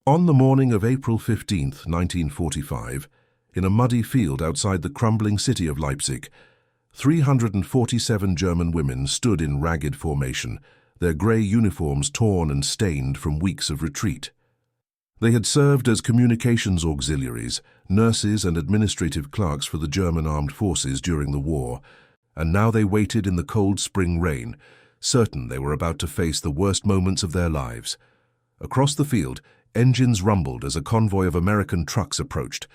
On the morning of April 15, 1945, in a muddy field outside the crumbling city of Leipzig, 347 German women stood in ragged formation, their grey uniforms torn and stained from weeks of retreat. They had served as communications auxiliaries, nurses and administrative clerks for the German armed forces during the war, and now they waited in the cold spring rain, certain they were about to face the worst moments of their lives. Across the field, engines rumbled as a convoy of American trucks approached,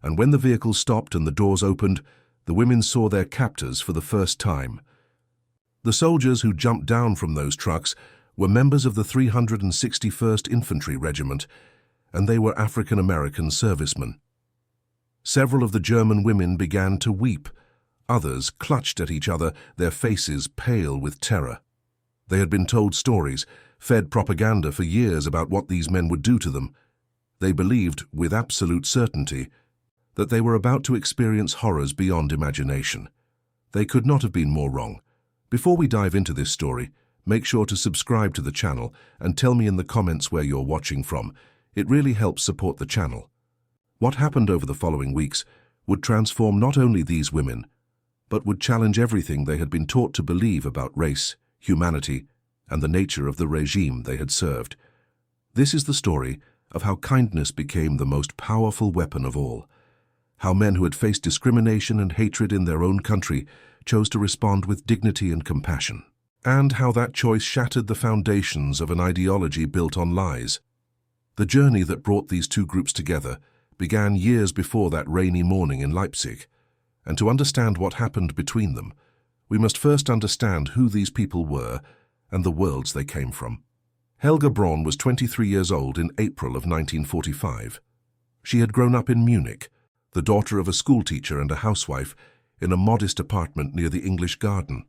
and when the vehicles stopped and the doors opened, the women saw their captors for the first time. The soldiers who jumped down from those trucks were members of the 361st Infantry Regiment, and they were African American servicemen. Several of the German women began to weep. Others clutched at each other, their faces pale with terror. They had been told stories, fed propaganda for years about what these men would do to them. They believed, with absolute certainty, that they were about to experience horrors beyond imagination. They could not have been more wrong. Before we dive into this story, make sure to subscribe to the channel and tell me in the comments where you're watching from. It really helps support the channel. What happened over the following weeks would transform not only these women, but would challenge everything they had been taught to believe about race, humanity, and the nature of the regime they had served. This is the story of how kindness became the most powerful weapon of all, how men who had faced discrimination and hatred in their own country chose to respond with dignity and compassion, and how that choice shattered the foundations of an ideology built on lies. The journey that brought these two groups together began years before that rainy morning in Leipzig, and to understand what happened between them, we must first understand who these people were and the worlds they came from. Helga Braun was 23 years old in April of 1945. She had grown up in Munich, the daughter of a schoolteacher and a housewife, in a modest apartment near the English Garden.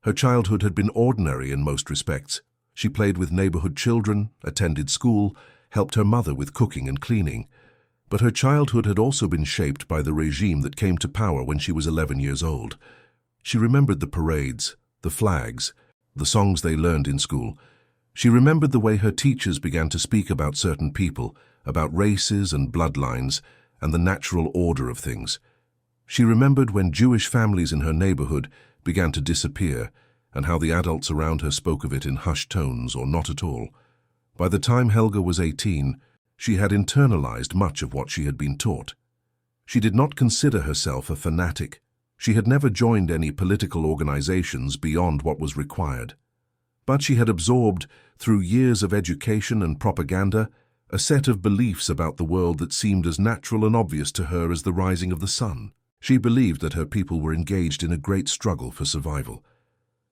Her childhood had been ordinary in most respects. She played with neighborhood children, attended school, helped her mother with cooking and cleaning. But her childhood had also been shaped by the regime that came to power when she was 11 years old. She remembered the parades, the flags, the songs they learned in school. She remembered the way her teachers began to speak about certain people, about races and bloodlines, and the natural order of things. She remembered when Jewish families in her neighborhood began to disappear, and how the adults around her spoke of it in hushed tones or not at all. By the time Helga was 18, she had internalized much of what she had been taught. She did not consider herself a fanatic. She had never joined any political organizations beyond what was required. But she had absorbed, through years of education and propaganda, a set of beliefs about the world that seemed as natural and obvious to her as the rising of the sun. She believed that her people were engaged in a great struggle for survival.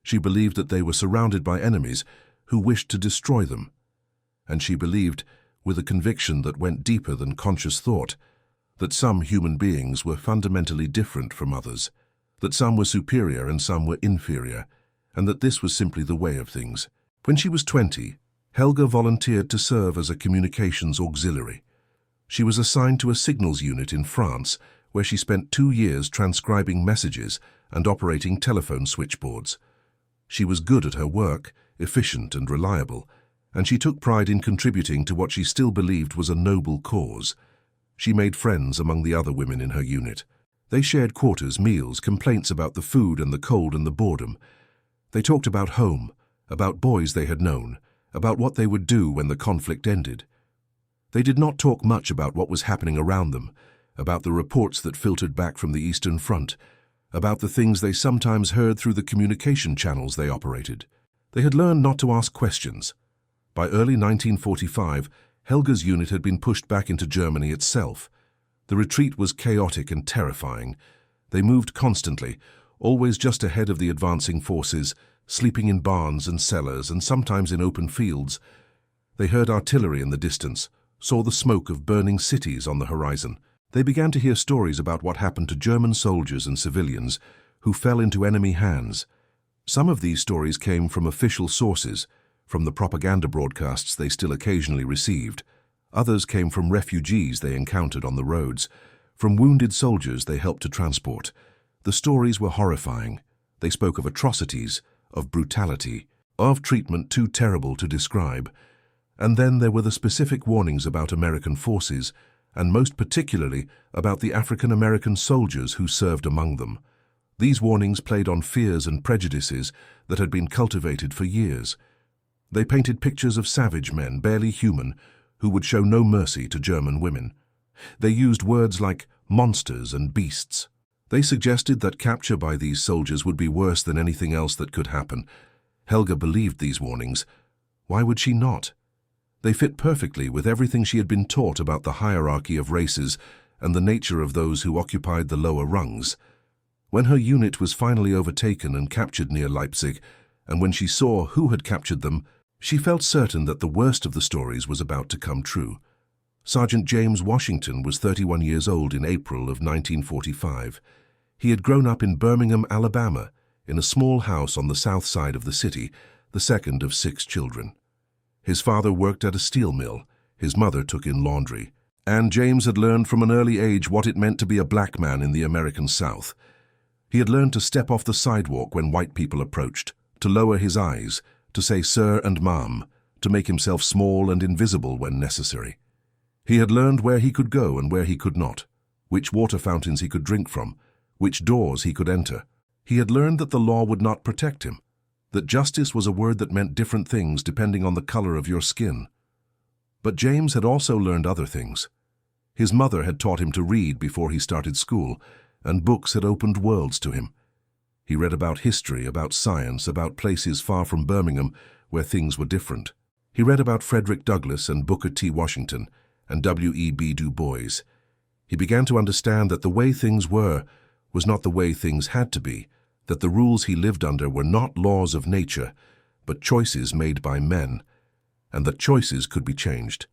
She believed that they were surrounded by enemies who wished to destroy them. And she believed, with a conviction that went deeper than conscious thought, that some human beings were fundamentally different from others, that some were superior and some were inferior, and that this was simply the way of things. When she was 20, Helga volunteered to serve as a communications auxiliary. She was assigned to a signals unit in France, where she spent 2 years transcribing messages and operating telephone switchboards. She was good at her work, efficient and reliable, and she took pride in contributing to what she still believed was a noble cause. She made friends among the other women in her unit. They shared quarters, meals, complaints about the food and the cold and the boredom. They talked about home, about boys they had known, about what they would do when the conflict ended. They did not talk much about what was happening around them, about the reports that filtered back from the Eastern Front, about the things they sometimes heard through the communication channels they operated. They had learned not to ask questions. By early 1945, Helga's unit had been pushed back into Germany itself. The retreat was chaotic and terrifying. They moved constantly, always just ahead of the advancing forces, sleeping in barns and cellars and sometimes in open fields. They heard artillery in the distance, saw the smoke of burning cities on the horizon. They began to hear stories about what happened to German soldiers and civilians who fell into enemy hands. Some of these stories came from official sources, from the propaganda broadcasts they still occasionally received. Others came from refugees they encountered on the roads, from wounded soldiers they helped to transport. The stories were horrifying. They spoke of atrocities, of brutality, of treatment too terrible to describe. And then there were the specific warnings about American forces, and most particularly about the African American soldiers who served among them. These warnings played on fears and prejudices that had been cultivated for years. They painted pictures of savage men, barely human, who would show no mercy to German women. They used words like monsters and beasts. They suggested that capture by these soldiers would be worse than anything else that could happen. Helga believed these warnings. Why would she not? They fit perfectly with everything she had been taught about the hierarchy of races and the nature of those who occupied the lower rungs. When her unit was finally overtaken and captured near Leipzig, and when she saw who had captured them, she felt certain that the worst of the stories was about to come true. Sergeant James Washington was 31 years old in April of 1945. He had grown up in Birmingham, Alabama, in a small house on the south side of the city, the second of 6 children. His father worked at a steel mill, his mother took in laundry, and James had learned from an early age what it meant to be a black man in the American South. He had learned to step off the sidewalk when white people approached, to lower his eyes, to say sir and ma'am, to make himself small and invisible when necessary. He had learned where he could go and where he could not, which water fountains he could drink from, which doors he could enter. He had learned that the law would not protect him, that justice was a word that meant different things depending on the color of your skin. But James had also learned other things. His mother had taught him to read before he started school, and books had opened worlds to him. He read about history, about science, about places far from Birmingham where things were different. He read about Frederick Douglass and Booker T. Washington and W.E.B. Du Bois. He began to understand that the way things were was not the way things had to be, that the rules he lived under were not laws of nature, but choices made by men, and that choices could be changed.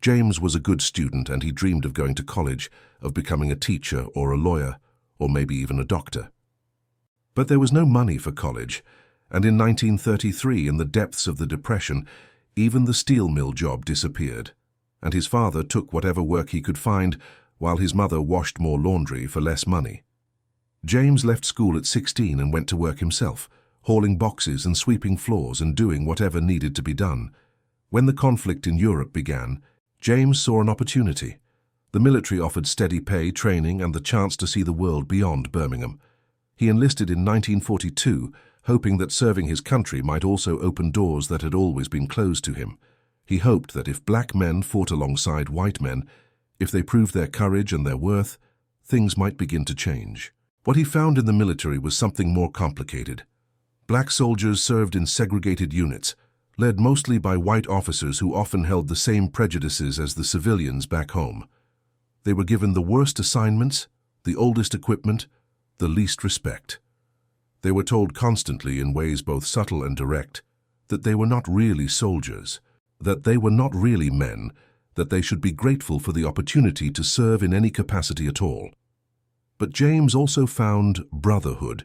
James was a good student, and he dreamed of going to college, of becoming a teacher or a lawyer, or maybe even a doctor. But there was no money for college, and in 1933, in the depths of the Depression, even the steel mill job disappeared, and his father took whatever work he could find while his mother washed more laundry for less money. James left school at 16 and went to work himself, hauling boxes and sweeping floors and doing whatever needed to be done. When the conflict in Europe began, James saw an opportunity. The military offered steady pay, training, and the chance to see the world beyond Birmingham. He enlisted in 1942, hoping that serving his country might also open doors that had always been closed to him. He hoped that if black men fought alongside white men, if they proved their courage and their worth, things might begin to change. What he found in the military was something more complicated. Black soldiers served in segregated units, led mostly by white officers who often held the same prejudices as the civilians back home. They were given the worst assignments, the oldest equipment, the least respect. They were told constantly, in ways both subtle and direct, that they were not really soldiers, that they were not really men, that they should be grateful for the opportunity to serve in any capacity at all. But James also found brotherhood.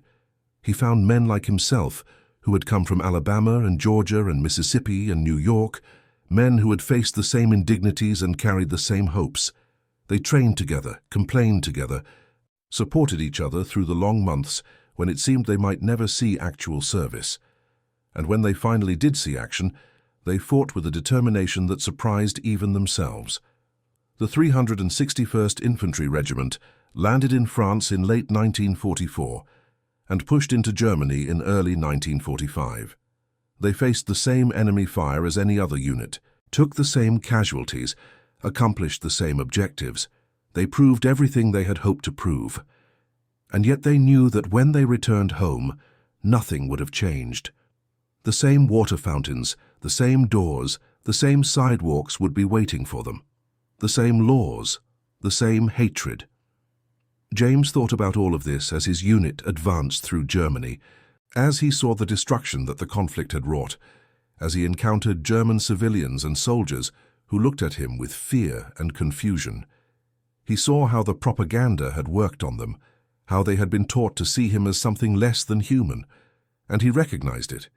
He found men like himself, who had come from Alabama and Georgia and Mississippi and New York, men who had faced the same indignities and carried the same hopes. They trained together, complained together, supported each other through the long months when it seemed they might never see actual service. And when they finally did see action, they fought with a determination that surprised even themselves. The 361st Infantry Regiment landed in France in late 1944 and pushed into Germany in early 1945. They faced the same enemy fire as any other unit, took the same casualties, accomplished the same objectives. They proved everything they had hoped to prove. And yet they knew that when they returned home, nothing would have changed. The same water fountains, the same doors, the same sidewalks would be waiting for them. The same laws, the same hatred. James thought about all of this as his unit advanced through Germany, as he saw the destruction that the conflict had wrought, as he encountered German civilians and soldiers who looked at him with fear and confusion. He saw how the propaganda had worked on them, how they had been taught to see him as something less than human, and he recognized it.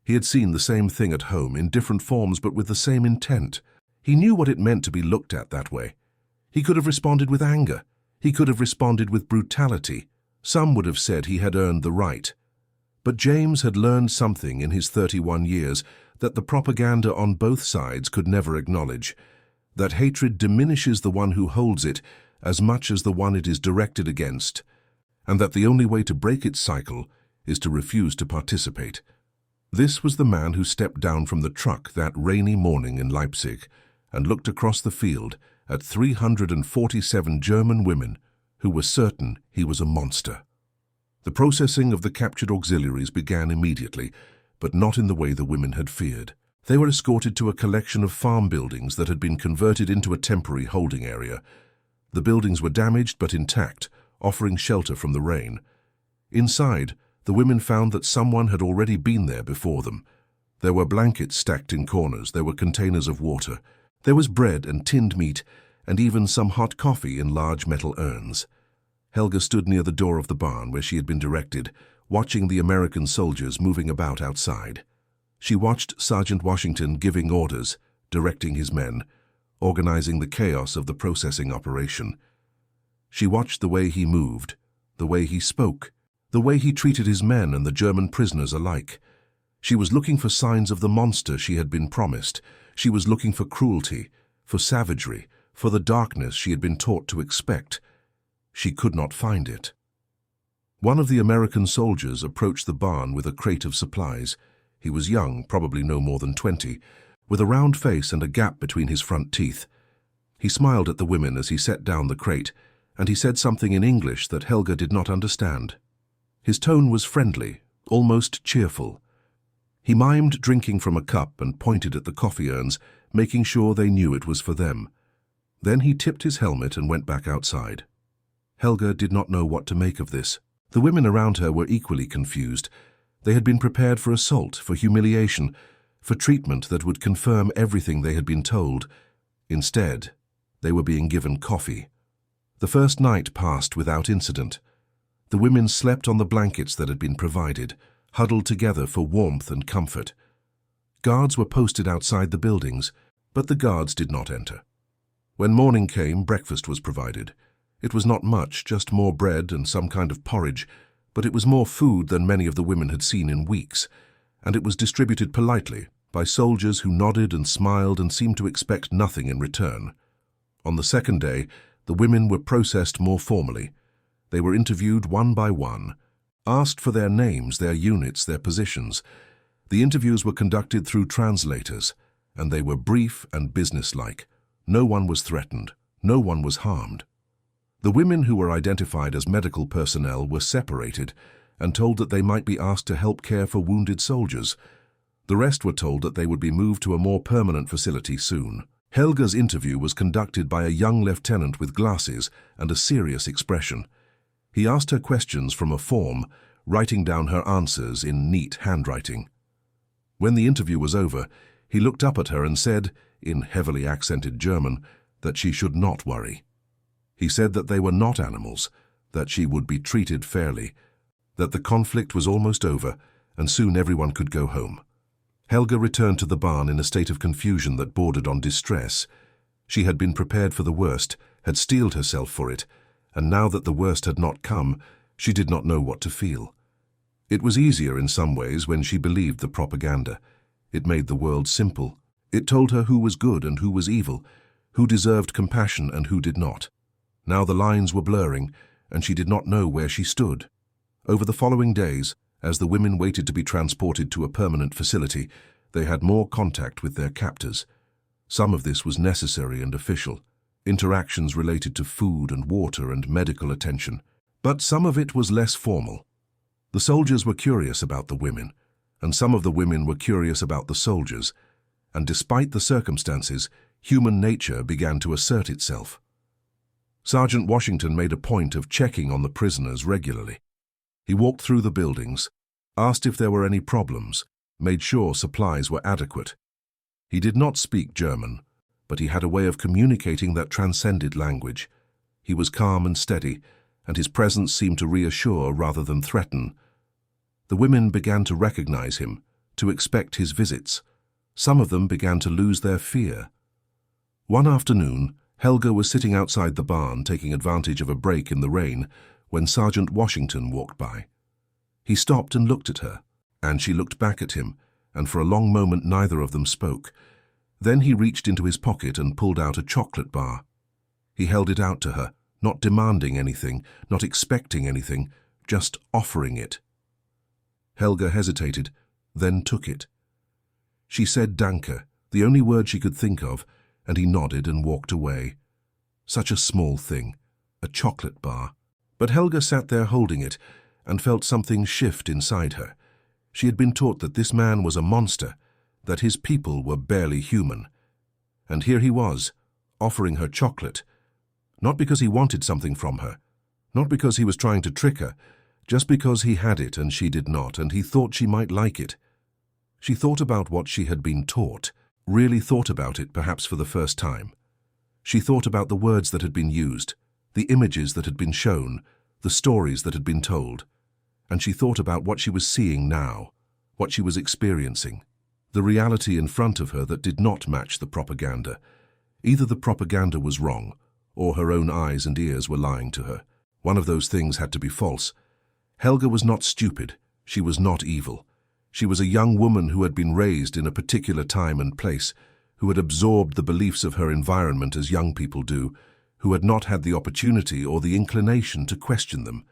He had seen the same thing at home in different forms but with the same intent. He knew what it meant to be looked at that way. He could have responded with anger. He could have responded with brutality. Some would have said he had earned the right. But James had learned something in his 31 years that the propaganda on both sides could never acknowledge, that hatred diminishes the one who holds it as much as the one it is directed against, and that the only way to break its cycle is to refuse to participate. This was the man who stepped down from the truck that rainy morning in Leipzig and looked across the field at 347 German women who were certain he was a monster. The processing of the captured auxiliaries began immediately, but not in the way the women had feared. They were escorted to a collection of farm buildings that had been converted into a temporary holding area. The buildings were damaged but intact, offering shelter from the rain. Inside, the women found that someone had already been there before them. There were blankets stacked in corners, there were containers of water, there was bread and tinned meat, and even some hot coffee in large metal urns. Helga stood near the door of the barn where she had been directed, watching the American soldiers moving about outside. She watched Sergeant Washington giving orders, directing his men, organizing the chaos of the processing operation. She watched the way he moved, the way he spoke, the way he treated his men and the German prisoners alike. She was looking for signs of the monster she had been promised. She was looking for cruelty, for savagery, for the darkness she had been taught to expect. She could not find it. One of the American soldiers approached the barn with a crate of supplies. He was young, probably no more than 20, with a round face and a gap between his front teeth. He smiled at the women as he set down the crate, and he said something in English that Helga did not understand. His tone was friendly, almost cheerful. He mimed drinking from a cup and pointed at the coffee urns, making sure they knew it was for them. Then he tipped his helmet and went back outside. Helga did not know what to make of this. The women around her were equally confused. They had been prepared for assault, for humiliation, for treatment that would confirm everything they had been told. Instead, they were being given coffee. The first night passed without incident. The women slept on the blankets that had been provided, huddled together for warmth and comfort. Guards were posted outside the buildings, but the guards did not enter. When morning came, breakfast was provided. It was not much, just more bread and some kind of porridge, but it was more food than many of the women had seen in weeks, and it was distributed politely by soldiers who nodded and smiled and seemed to expect nothing in return. On the second day, the women were processed more formally. They were interviewed one by one, asked for their names, their units, their positions. The interviews were conducted through translators, and they were brief and businesslike. No one was threatened. No one was harmed. The women who were identified as medical personnel were separated and told that they might be asked to help care for wounded soldiers. The rest were told that they would be moved to a more permanent facility soon. Helga's interview was conducted by a young lieutenant with glasses and a serious expression. He asked her questions from a form, writing down her answers in neat handwriting. When the interview was over, he looked up at her and said, in heavily accented German, that she should not worry. He said that they were not animals, that she would be treated fairly, that the conflict was almost over, and soon everyone could go home. Helga returned to the barn in a state of confusion that bordered on distress. She had been prepared for the worst, had steeled herself for it, and now that the worst had not come, she did not know what to feel. It was easier in some ways when she believed the propaganda. It made the world simple. It told her who was good and who was evil, who deserved compassion and who did not. Now the lines were blurring, and she did not know where she stood. Over the following days, as the women waited to be transported to a permanent facility, they had more contact with their captors. Some of this was necessary and official, interactions related to food and water and medical attention. But some of it was less formal. The soldiers were curious about the women, and some of the women were curious about the soldiers, and despite the circumstances, human nature began to assert itself. Sergeant Washington made a point of checking on the prisoners regularly. He walked through the buildings, asked if there were any problems, made sure supplies were adequate. He did not speak German, but he had a way of communicating that transcended language. He was calm and steady, and his presence seemed to reassure rather than threaten. The women began to recognize him, to expect his visits. Some of them began to lose their fear. One afternoon, Helga was sitting outside the barn taking advantage of a break in the rain when Sergeant Washington walked by. He stopped and looked at her, and she looked back at him, and for a long moment neither of them spoke. Then he reached into his pocket and pulled out a chocolate bar. He held it out to her, not demanding anything, not expecting anything, just offering it. Helga hesitated, then took it. She said danke, the only word she could think of, and he nodded and walked away. Such a small thing, a chocolate bar. But Helga sat there holding it and felt something shift inside her. She had been taught that this man was a monster, that his people were barely human. And here he was, offering her chocolate, not because he wanted something from her, not because he was trying to trick her, just because he had it and she did not, and he thought she might like it. She thought about what she had been taught, really thought about it perhaps for the first time. She thought about the words that had been used, the images that had been shown, the stories that had been told, and she thought about what she was seeing now, what she was experiencing, the reality in front of her that did not match the propaganda. Either the propaganda was wrong, or her own eyes and ears were lying to her. One of those things had to be false. Helga was not stupid. She was not evil. She was a young woman who had been raised in a particular time and place, who had absorbed the beliefs of her environment as young people do, who had not had the opportunity or the inclination to question them.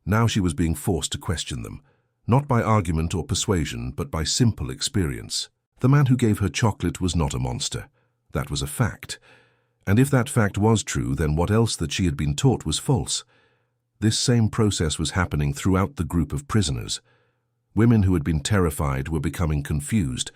Now she was being forced to question them, not by argument or persuasion, but by simple experience. The man who gave her chocolate was not a monster. That was a fact. And if that fact was true, then what else that she had been taught was false. This same process was happening throughout the group of prisoners. Women who had been terrified were becoming confused,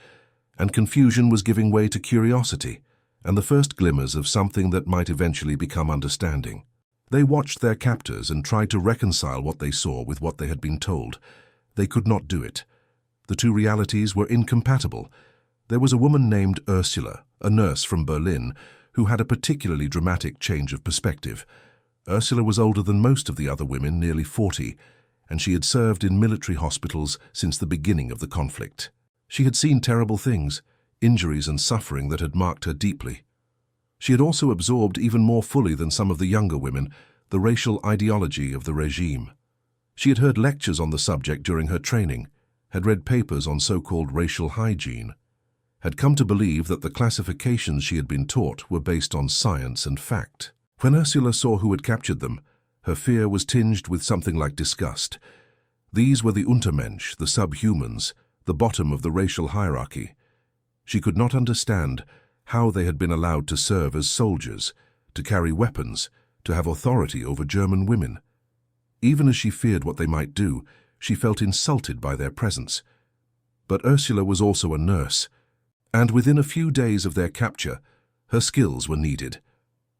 and confusion was giving way to curiosity, and the first glimmers of something that might eventually become understanding. They watched their captors and tried to reconcile what they saw with what they had been told. They could not do it. The two realities were incompatible. There was a woman named Ursula, a nurse from Berlin, who had a particularly dramatic change of perspective. Ursula was older than most of the other women, nearly 40, and she had served in military hospitals since the beginning of the conflict. She had seen terrible things, injuries and suffering that had marked her deeply. She had also absorbed even more fully than some of the younger women the racial ideology of the regime. She had heard lectures on the subject during her training, had read papers on so-called racial hygiene, had come to believe that the classifications she had been taught were based on science and fact. When Ursula saw who had captured them, her fear was tinged with something like disgust. These were the Untermensch, the subhumans, the bottom of the racial hierarchy. She could not understand how they had been allowed to serve as soldiers, to carry weapons, to have authority over German women. Even as she feared what they might do, she felt insulted by their presence. But Ursula was also a nurse, and within a few days of their capture, her skills were needed.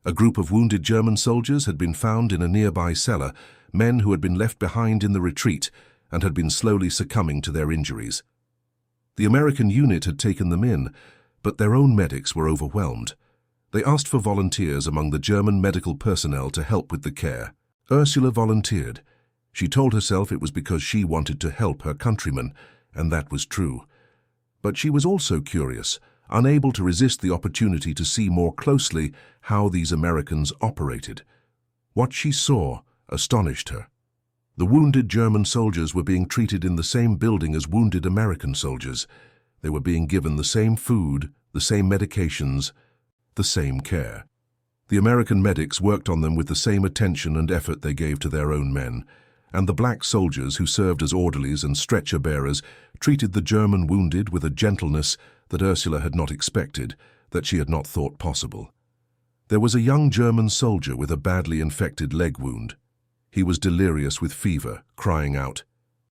A group of wounded German soldiers had been found in a nearby cellar, men who had been left behind in the retreat and had been slowly succumbing to their injuries. The American unit had taken them in, but their own medics were overwhelmed. They asked for volunteers among the German medical personnel to help with the care. Ursula volunteered. She told herself it was because she wanted to help her countrymen, and that was true. But she was also curious, unable to resist the opportunity to see more closely how these Americans operated. What she saw astonished her. The wounded German soldiers were being treated in the same building as wounded American soldiers. They were being given the same food, the same medications, the same care. The American medics worked on them with the same attention and effort they gave to their own men, and the black soldiers who served as orderlies and stretcher bearers treated the German wounded with a gentleness that Ursula had not expected, that she had not thought possible. There was a young German soldier with a badly infected leg wound. He was delirious with fever, crying out,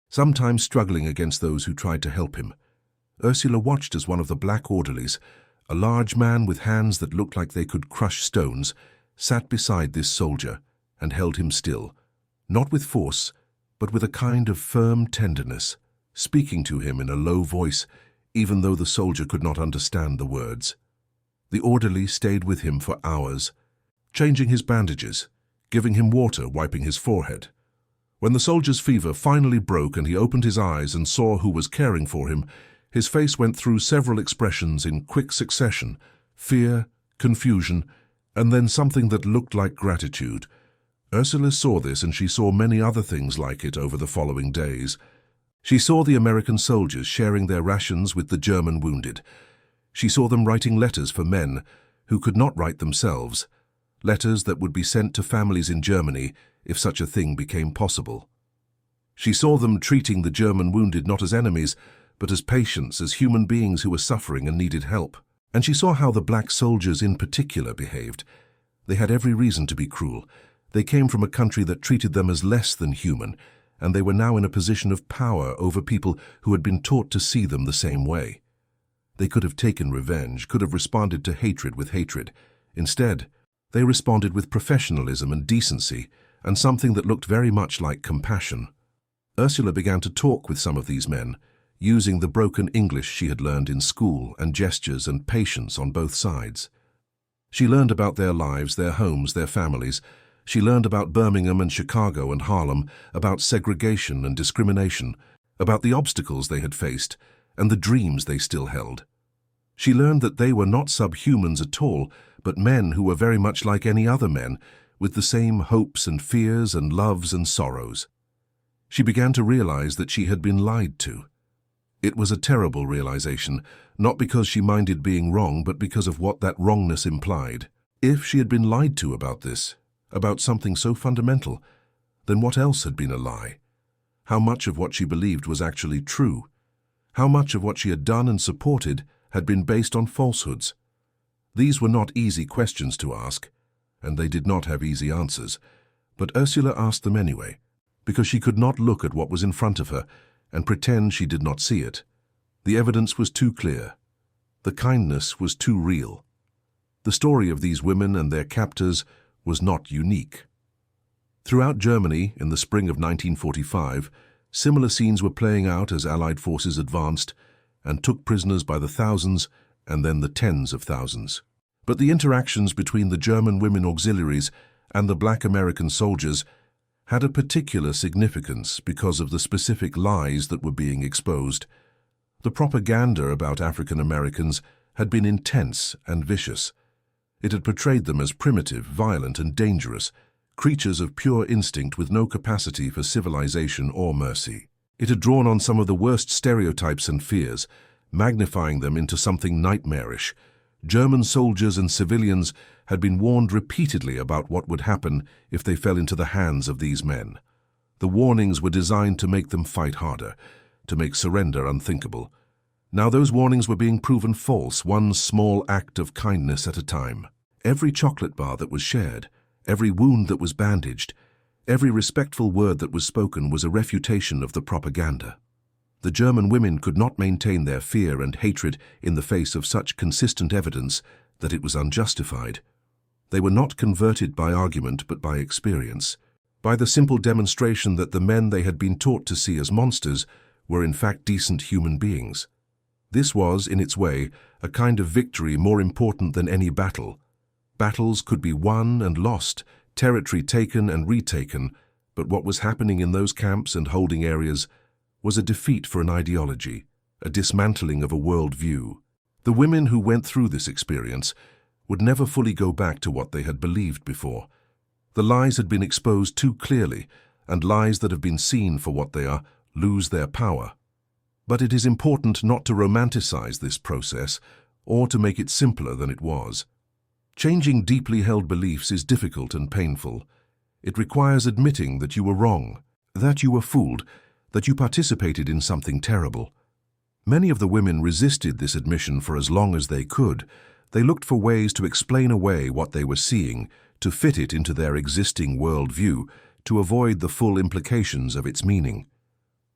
sometimes struggling against those who tried to help him. Ursula watched as one of the black orderlies, a large man with hands that looked like they could crush stones, sat beside this soldier and held him still, not with force, but with a kind of firm tenderness, speaking to him in a low voice, even though the soldier could not understand the words. The orderly stayed with him for hours, changing his bandages, giving him water, wiping his forehead. When the soldier's fever finally broke and he opened his eyes and saw who was caring for him, his face went through several expressions in quick succession: fear, confusion, and then something that looked like gratitude. Ursula saw this, and she saw many other things like it over the following days. She saw the American soldiers sharing their rations with the German wounded. She saw them writing letters for men who could not write themselves, letters that would be sent to families in Germany if such a thing became possible. She saw them treating the German wounded not as enemies, but as patients, as human beings who were suffering and needed help. And she saw how the black soldiers in particular behaved. They had every reason to be cruel. They came from a country that treated them as less than human, and they were now in a position of power over people who had been taught to see them the same way. They could have taken revenge, could have responded to hatred with hatred. Instead, they responded with professionalism and decency, and something that looked very much like compassion. Ursula began to talk with some of these men, using the broken English she had learned in school and gestures and patience on both sides. She learned about their lives, their homes, their families. She learned about Birmingham and Chicago and Harlem, about segregation and discrimination, about the obstacles they had faced and the dreams they still held. She learned that they were not subhumans at all, but men who were very much like any other men, with the same hopes and fears and loves and sorrows. She began to realize that she had been lied to. It was a terrible realization, not because she minded being wrong, but because of what that wrongness implied. If she had been lied to about this, about something so fundamental, then what else had been a lie? How much of what she believed was actually true? How much of what she had done and supported had been based on falsehoods? These were not easy questions to ask, and they did not have easy answers, but Ursula asked them anyway, because she could not look at what was in front of her and pretend she did not see it. The evidence was too clear. The kindness was too real. The story of these women and their captors was not unique. Throughout Germany, in the spring of 1945, similar scenes were playing out as Allied forces advanced and took prisoners by the thousands and then the tens of thousands. But the interactions between the German women auxiliaries and the black American soldiers had a particular significance because of the specific lies that were being exposed. The propaganda about African Americans had been intense and vicious. It had portrayed them as primitive, violent, and dangerous, creatures of pure instinct with no capacity for civilization or mercy. It had drawn on some of the worst stereotypes and fears, magnifying them into something nightmarish. German soldiers and civilians had been warned repeatedly about what would happen if they fell into the hands of these men. The warnings were designed to make them fight harder, to make surrender unthinkable. Now those warnings were being proven false, one small act of kindness at a time. Every chocolate bar that was shared, every wound that was bandaged, every respectful word that was spoken was a refutation of the propaganda. The German women could not maintain their fear and hatred in the face of such consistent evidence that it was unjustified. They were not converted by argument but by experience, by the simple demonstration that the men they had been taught to see as monsters were in fact decent human beings. This was, in its way, a kind of victory more important than any battle. Battles could be won and lost, territory taken and retaken, but what was happening in those camps and holding areas was a defeat for an ideology, a dismantling of a world view. The women who went through this experience would never fully go back to what they had believed before. The lies had been exposed too clearly, and lies that have been seen for what they are lose their power. But it is important not to romanticize this process or to make it simpler than it was. Changing deeply held beliefs is difficult and painful. It requires admitting that you were wrong, that you were fooled, that you participated in something terrible. Many of the women resisted this admission for as long as they could. They looked for ways to explain away what they were seeing, to fit it into their existing worldview, to avoid the full implications of its meaning.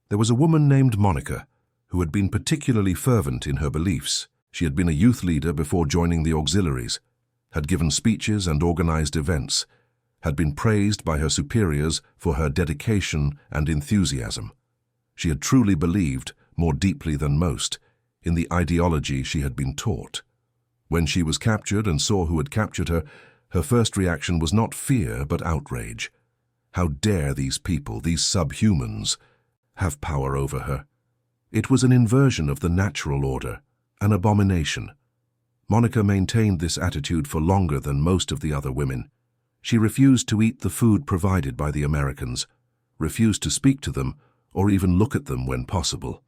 There was a woman named Monica, who had been particularly fervent in her beliefs. She had been a youth leader before joining the auxiliaries, had given speeches and organized events, had been praised by her superiors for her dedication and enthusiasm. She had truly believed, more deeply than most, in the ideology she had been taught. When she was captured and saw who had captured her, her first reaction was not fear but outrage. How dare these people, these subhumans, have power over her? It was an inversion of the natural order, an abomination. Monica maintained this attitude for longer than most of the other women. She refused to eat the food provided by the Americans, refused to speak to them, or even look at them when possible.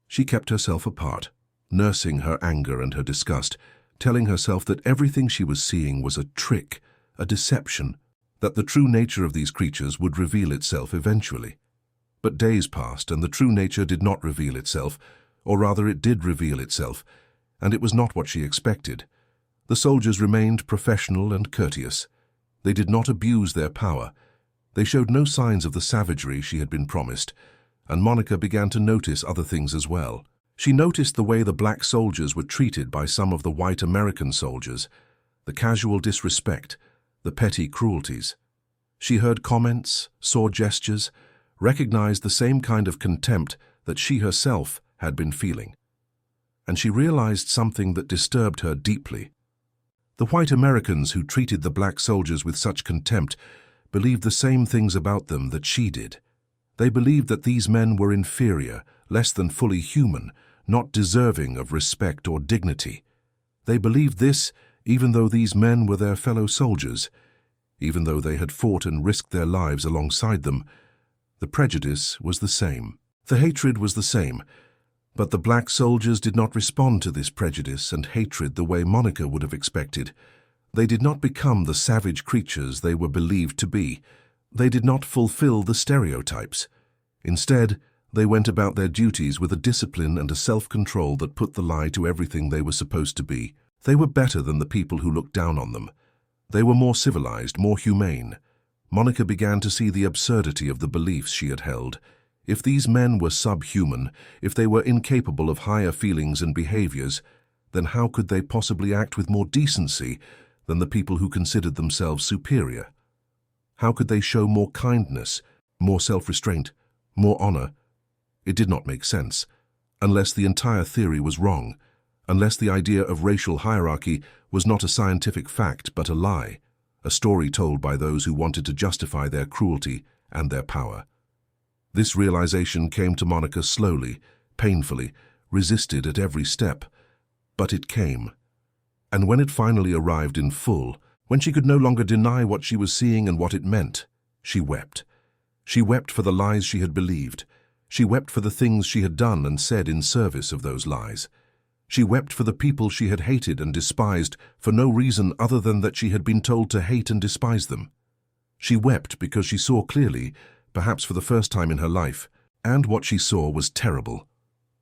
She kept herself apart, nursing her anger and her disgust, telling herself that everything she was seeing was a trick, a deception, that the true nature of these creatures would reveal itself eventually. But days passed, and the true nature did not reveal itself, or rather it did reveal itself, and it was not what she expected. The soldiers remained professional and courteous. They did not abuse their power. They showed no signs of the savagery she had been promised, and Monica began to notice other things as well. She noticed the way the black soldiers were treated by some of the white American soldiers, the casual disrespect, the petty cruelties. She heard comments, saw gestures, recognized the same kind of contempt that she herself had been feeling. And she realized something that disturbed her deeply. The white Americans who treated the black soldiers with such contempt believed the same things about them that she did. They believed that these men were inferior, less than fully human, not deserving of respect or dignity. They believed this even though these men were their fellow soldiers, even though they had fought and risked their lives alongside them. The prejudice was the same. The hatred was the same. But the black soldiers did not respond to this prejudice and hatred the way Monica would have expected. They did not become the savage creatures they were believed to be. They did not fulfill the stereotypes. Instead, they went about their duties with a discipline and a self-control that put the lie to everything they were supposed to be. They were better than the people who looked down on them. They were more civilized, more humane. Monica began to see the absurdity of the beliefs she had held. If these men were subhuman, if they were incapable of higher feelings and behaviors, then how could they possibly act with more decency than the people who considered themselves superior? How could they show more kindness, more self-restraint, more honor? It did not make sense, unless the entire theory was wrong, unless the idea of racial hierarchy was not a scientific fact but a lie, a story told by those who wanted to justify their cruelty and their power. This realization came to Monica slowly, painfully, resisted at every step. But it came. And when it finally arrived in full, when she could no longer deny what she was seeing and what it meant, she wept. She wept for the lies she had believed. She wept for the things she had done and said in service of those lies. She wept for the people she had hated and despised for no reason other than that she had been told to hate and despise them. She wept because she saw clearly, perhaps for the first time in her life, and what she saw was terrible.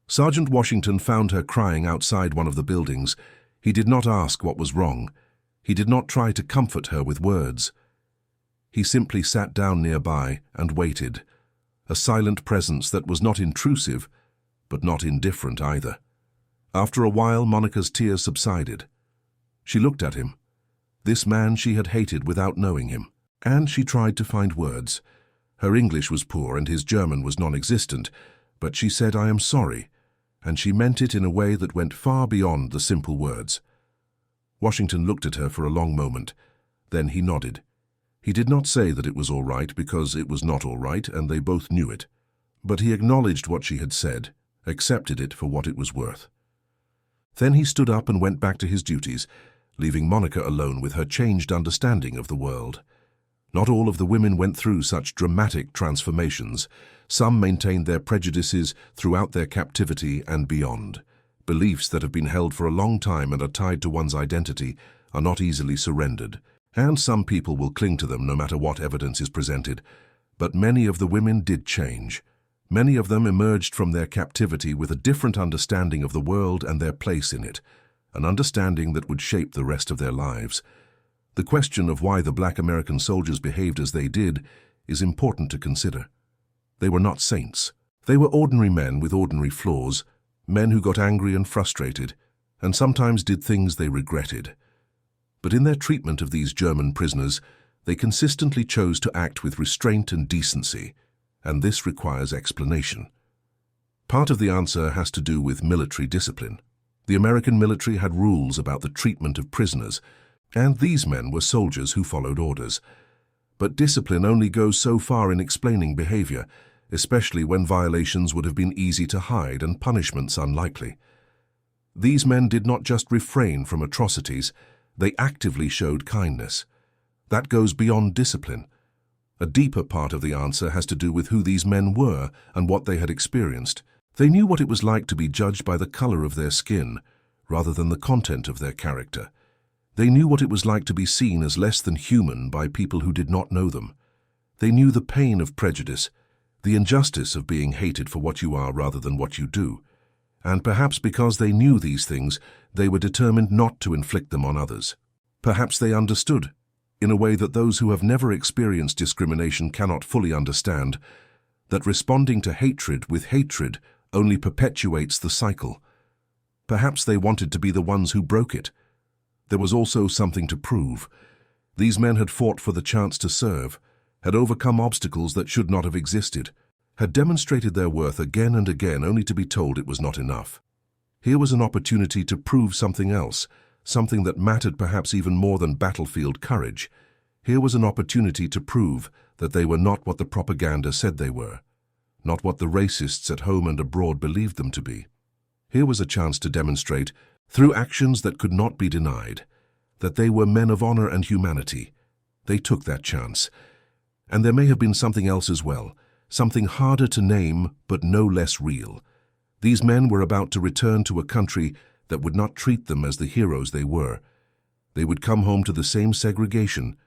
Sergeant Washington found her crying outside one of the buildings. He did not ask what was wrong. He did not try to comfort her with words. He simply sat down nearby and waited, a silent presence that was not intrusive, but not indifferent either. After a while, Monica's tears subsided. She looked at him, this man she had hated without knowing him, and she tried to find words. Her English was poor and his German was non-existent, but she said, "I am sorry," and she meant it in a way that went far beyond the simple words. Washington looked at her for a long moment. Then he nodded. He did not say that it was all right because it was not all right, and they both knew it. But he acknowledged what she had said, accepted it for what it was worth. Then he stood up and went back to his duties, leaving Monica alone with her changed understanding of the world. Not all of the women went through such dramatic transformations. Some maintained their prejudices throughout their captivity and beyond. Beliefs that have been held for a long time and are tied to one's identity are not easily surrendered, and some people will cling to them no matter what evidence is presented. But many of the women did change. Many of them emerged from their captivity with a different understanding of the world and their place in it, an understanding that would shape the rest of their lives. The question of why the black American soldiers behaved as they did is important to consider. They were not saints. They were ordinary men with ordinary flaws, men who got angry and frustrated, and sometimes did things they regretted. But in their treatment of these German prisoners, they consistently chose to act with restraint and decency, and this requires explanation. Part of the answer has to do with military discipline. The American military had rules about the treatment of prisoners, and these men were soldiers who followed orders. But discipline only goes so far in explaining behavior, especially when violations would have been easy to hide and punishments unlikely. These men did not just refrain from atrocities, they actively showed kindness. That goes beyond discipline. A deeper part of the answer has to do with who these men were and what they had experienced. They knew what it was like to be judged by the color of their skin, rather than the content of their character. They knew what it was like to be seen as less than human by people who did not know them. They knew the pain of prejudice, the injustice of being hated for what you are rather than what you do. And perhaps because they knew these things, they were determined not to inflict them on others. Perhaps they understood, in a way that those who have never experienced discrimination cannot fully understand, that responding to hatred with hatred only perpetuates the cycle. Perhaps they wanted to be the ones who broke it. There was also something to prove. These men had fought for the chance to serve, had overcome obstacles that should not have existed, had demonstrated their worth again and again only to be told it was not enough. Here was an opportunity to prove something else, something that mattered perhaps even more than battlefield courage. Here was an opportunity to prove that they were not what the propaganda said they were, not what the racists at home and abroad believed them to be. Here was a chance to demonstrate, through actions that could not be denied, that they were men of honor and humanity. They took that chance. And there may have been something else as well, something harder to name but no less real. These men were about to return to a country that would not treat them as the heroes they were. They would come home to the same segregation,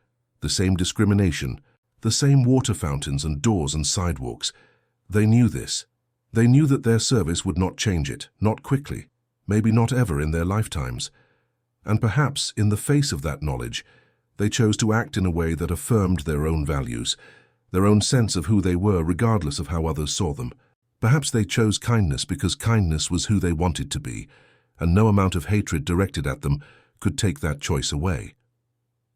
the same discrimination, the same water fountains and doors and sidewalks. They knew this. They knew that their service would not change it, not quickly, maybe not ever in their lifetimes. And perhaps, in the face of that knowledge, they chose to act in a way that affirmed their own values, their own sense of who they were regardless of how others saw them. Perhaps they chose kindness because kindness was who they wanted to be, and no amount of hatred directed at them could take that choice away.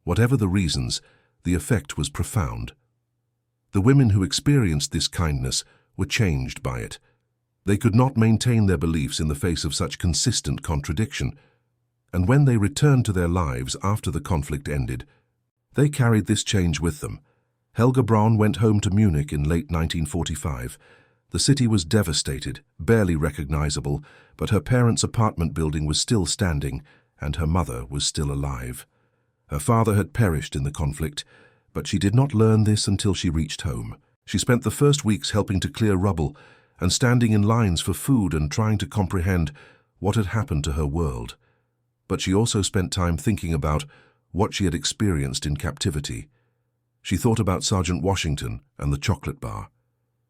Whatever the reasons, the effect was profound. The women who experienced this kindness were changed by it. They could not maintain their beliefs in the face of such consistent contradiction, and when they returned to their lives after the conflict ended, they carried this change with them. Helga Braun went home to Munich in late 1945. The city was devastated, barely recognizable, but her parents' apartment building was still standing, and her mother was still alive. Her father had perished in the conflict, but she did not learn this until she reached home. She spent the first weeks helping to clear rubble and standing in lines for food and trying to comprehend what had happened to her world. But she also spent time thinking about what she had experienced in captivity. She thought about Sergeant Washington and the chocolate bar.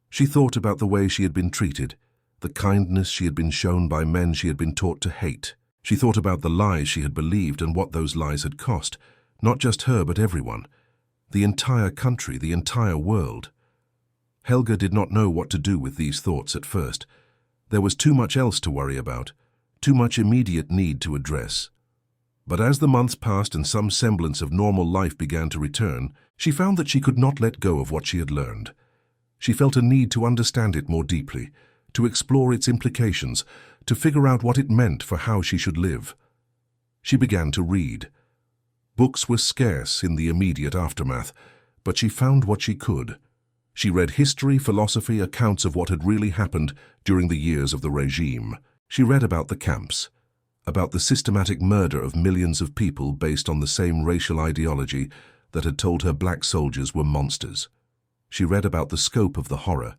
She thought about the way she had been treated, the kindness she had been shown by men she had been taught to hate. She thought about the lies she had believed and what those lies had cost, not just her but everyone, the entire country, the entire world. Helga did not know what to do with these thoughts at first. There was too much else to worry about, too much immediate need to address. But as the months passed and some semblance of normal life began to return, she found that she could not let go of what she had learned. She felt a need to understand it more deeply, to explore its implications, to figure out what it meant for how she should live. She began to read. Books were scarce in the immediate aftermath, but she found what she could. She read history, philosophy, accounts of what had really happened during the years of the regime. She read about the camps, about the systematic murder of millions of people based on the same racial ideology that had told her black soldiers were monsters. She read about the scope of the horror,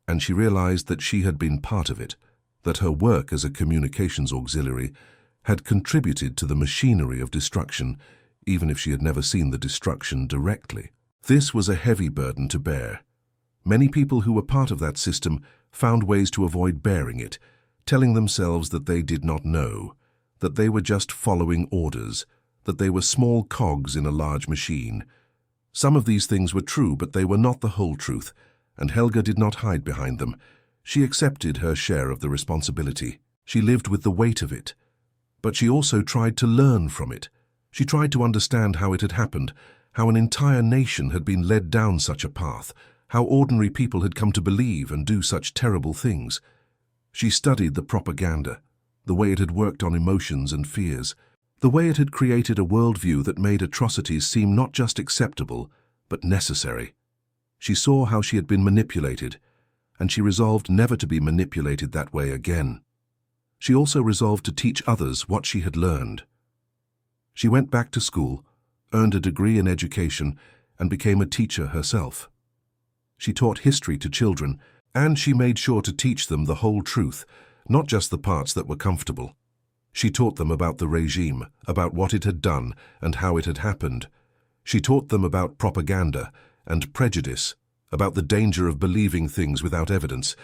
and she realized that she had been part of it, that her work as a communications auxiliary had contributed to the machinery of destruction, even if she had never seen the destruction directly. This was a heavy burden to bear. Many people who were part of that system found ways to avoid bearing it, telling themselves that they did not know, that they were just following orders, that they were small cogs in a large machine. Some of these things were true, but they were not the whole truth, and Helga did not hide behind them. She accepted her share of the responsibility. She lived with the weight of it. But she also tried to learn from it. She tried to understand how it had happened, how an entire nation had been led down such a path, how ordinary people had come to believe and do such terrible things. She studied the propaganda, the way it had worked on emotions and fears, the way it had created a worldview that made atrocities seem not just acceptable, but necessary. She saw how she had been manipulated, and she resolved never to be manipulated that way again. She also resolved to teach others what she had learned. She went back to school, earned a degree in education, and became a teacher herself. She taught history to children, and she made sure to teach them the whole truth, not just the parts that were comfortable. She taught them about the regime, about what it had done and how it had happened. She taught them about propaganda and prejudice, about the danger of believing things without evidence,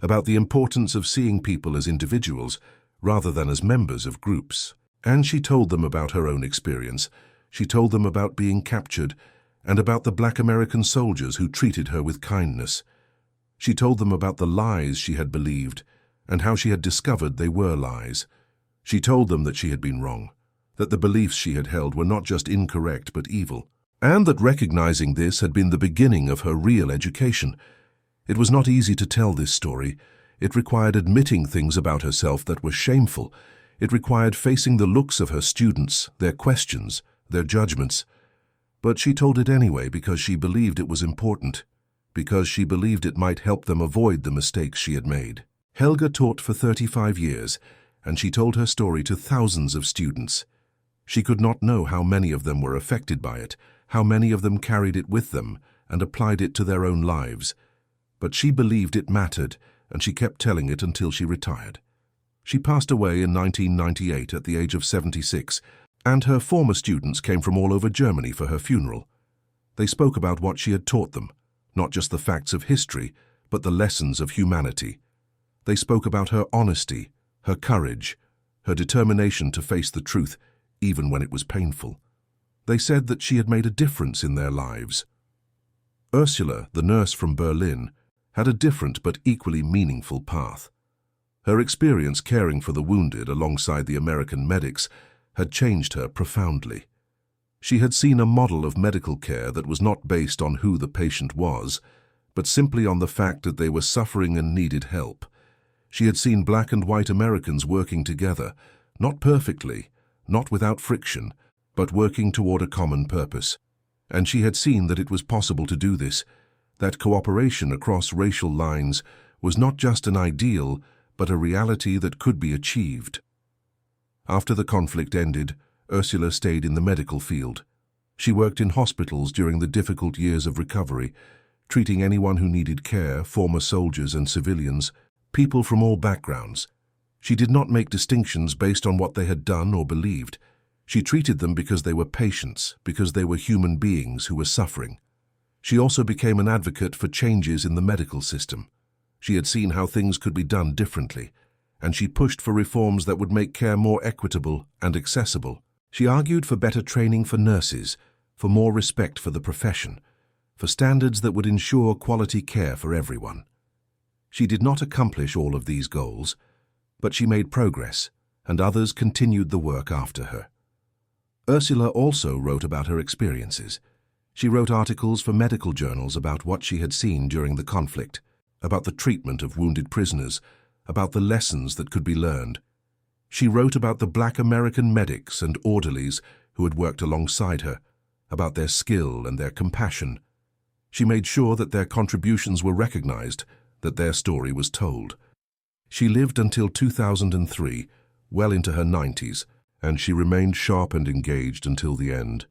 about the importance of seeing people as individuals rather than as members of groups. And she told them about her own experience. She told them about being captured and about the Black American soldiers who treated her with kindness. She told them about the lies she had believed and how she had discovered they were lies. She told them that she had been wrong, that the beliefs she had held were not just incorrect but evil, and that recognizing this had been the beginning of her real education. It was not easy to tell this story. It required admitting things about herself that were shameful. It required facing the looks of her students, their questions, their judgments. But she told it anyway because she believed it was important, because she believed it might help them avoid the mistakes she had made. Helga taught for 35 years, and she told her story to thousands of students. She could not know how many of them were affected by it, how many of them carried it with them and applied it to their own lives. But she believed it mattered, and she kept telling it until she retired. She passed away in 1998 at the age of 76, and her former students came from all over Germany for her funeral. They spoke about what she had taught them, not just the facts of history, but the lessons of humanity. They spoke about her honesty, her courage, her determination to face the truth, even when it was painful. They said that she had made a difference in their lives. Ursula, the nurse from Berlin, had a different but equally meaningful path. Her experience caring for the wounded alongside the American medics had changed her profoundly. She had seen a model of medical care that was not based on who the patient was, but simply on the fact that they were suffering and needed help. She had seen Black and white Americans working together, not perfectly, not without friction, but working toward a common purpose. And she had seen that it was possible to do this, that cooperation across racial lines was not just an ideal, but a reality that could be achieved. After the conflict ended, Ursula stayed in the medical field. She worked in hospitals during the difficult years of recovery, treating anyone who needed care, former soldiers and civilians, people from all backgrounds. She did not make distinctions based on what they had done or believed. She treated them because they were patients, because they were human beings who were suffering. She also became an advocate for changes in the medical system. She had seen how things could be done differently, and she pushed for reforms that would make care more equitable and accessible. She argued for better training for nurses, for more respect for the profession, for standards that would ensure quality care for everyone. She did not accomplish all of these goals, but she made progress, and others continued the work after her. Ursula also wrote about her experiences. She wrote articles for medical journals about what she had seen during the conflict, about the treatment of wounded prisoners, about the lessons that could be learned. She wrote about the Black American medics and orderlies who had worked alongside her, about their skill and their compassion. She made sure that their contributions were recognized, that their story was told. She lived until 2003, well into her 90s, and she remained sharp and engaged until the end.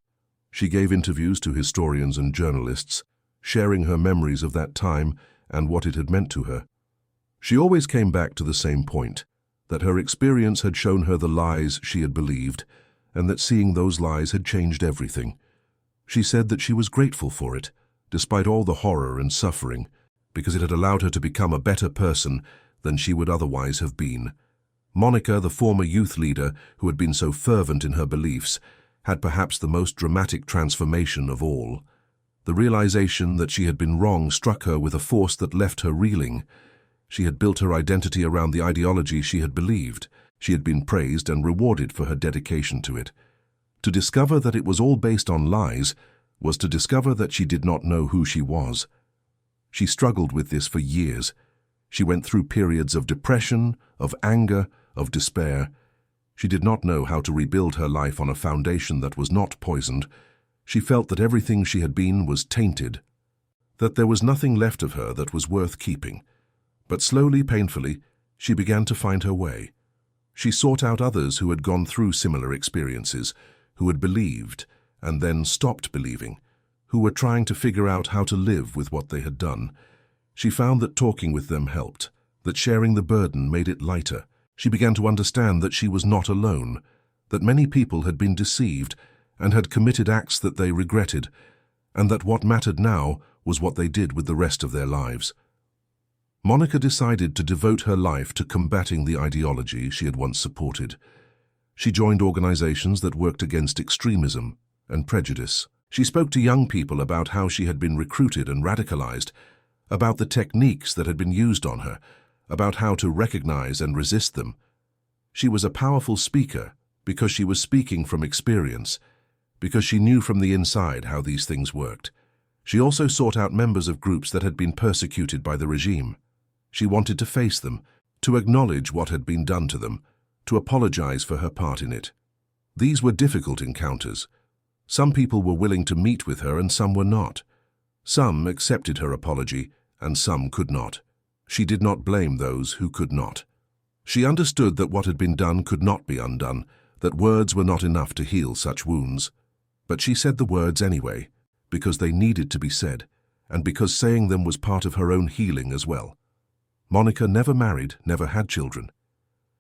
She gave interviews to historians and journalists, sharing her memories of that time and what it had meant to her. She always came back to the same point, that her experience had shown her the lies she had believed, and that seeing those lies had changed everything. She said that she was grateful for it, despite all the horror and suffering, because it had allowed her to become a better person than she would otherwise have been. Monica, the former youth leader who had been so fervent in her beliefs, had perhaps the most dramatic transformation of all. The realization that she had been wrong struck her with a force that left her reeling. She had built her identity around the ideology she had believed. She had been praised and rewarded for her dedication to it. To discover that it was all based on lies was to discover that she did not know who she was. She struggled with this for years. She went through periods of depression, of anger, of despair. She did not know how to rebuild her life on a foundation that was not poisoned. She felt that everything she had been was tainted, that there was nothing left of her that was worth keeping. But slowly, painfully, she began to find her way. She sought out others who had gone through similar experiences, who had believed and then stopped believing, who were trying to figure out how to live with what they had done. She found that talking with them helped, that sharing the burden made it lighter. She began to understand that she was not alone, that many people had been deceived and had committed acts that they regretted, and that what mattered now was what they did with the rest of their lives. Monica decided to devote her life to combating the ideology she had once supported. She joined organizations that worked against extremism and prejudice. She spoke to young people about how she had been recruited and radicalized, about the techniques that had been used on her, about how to recognize and resist them. She was a powerful speaker because she was speaking from experience, because she knew from the inside how these things worked. She also sought out members of groups that had been persecuted by the regime. She wanted to face them, to acknowledge what had been done to them, to apologize for her part in it. These were difficult encounters. Some people were willing to meet with her and some were not. Some accepted her apology and some could not. She did not blame those who could not. She understood that what had been done could not be undone, that words were not enough to heal such wounds. But she said the words anyway, because they needed to be said, and because saying them was part of her own healing as well. Monica never married, never had children.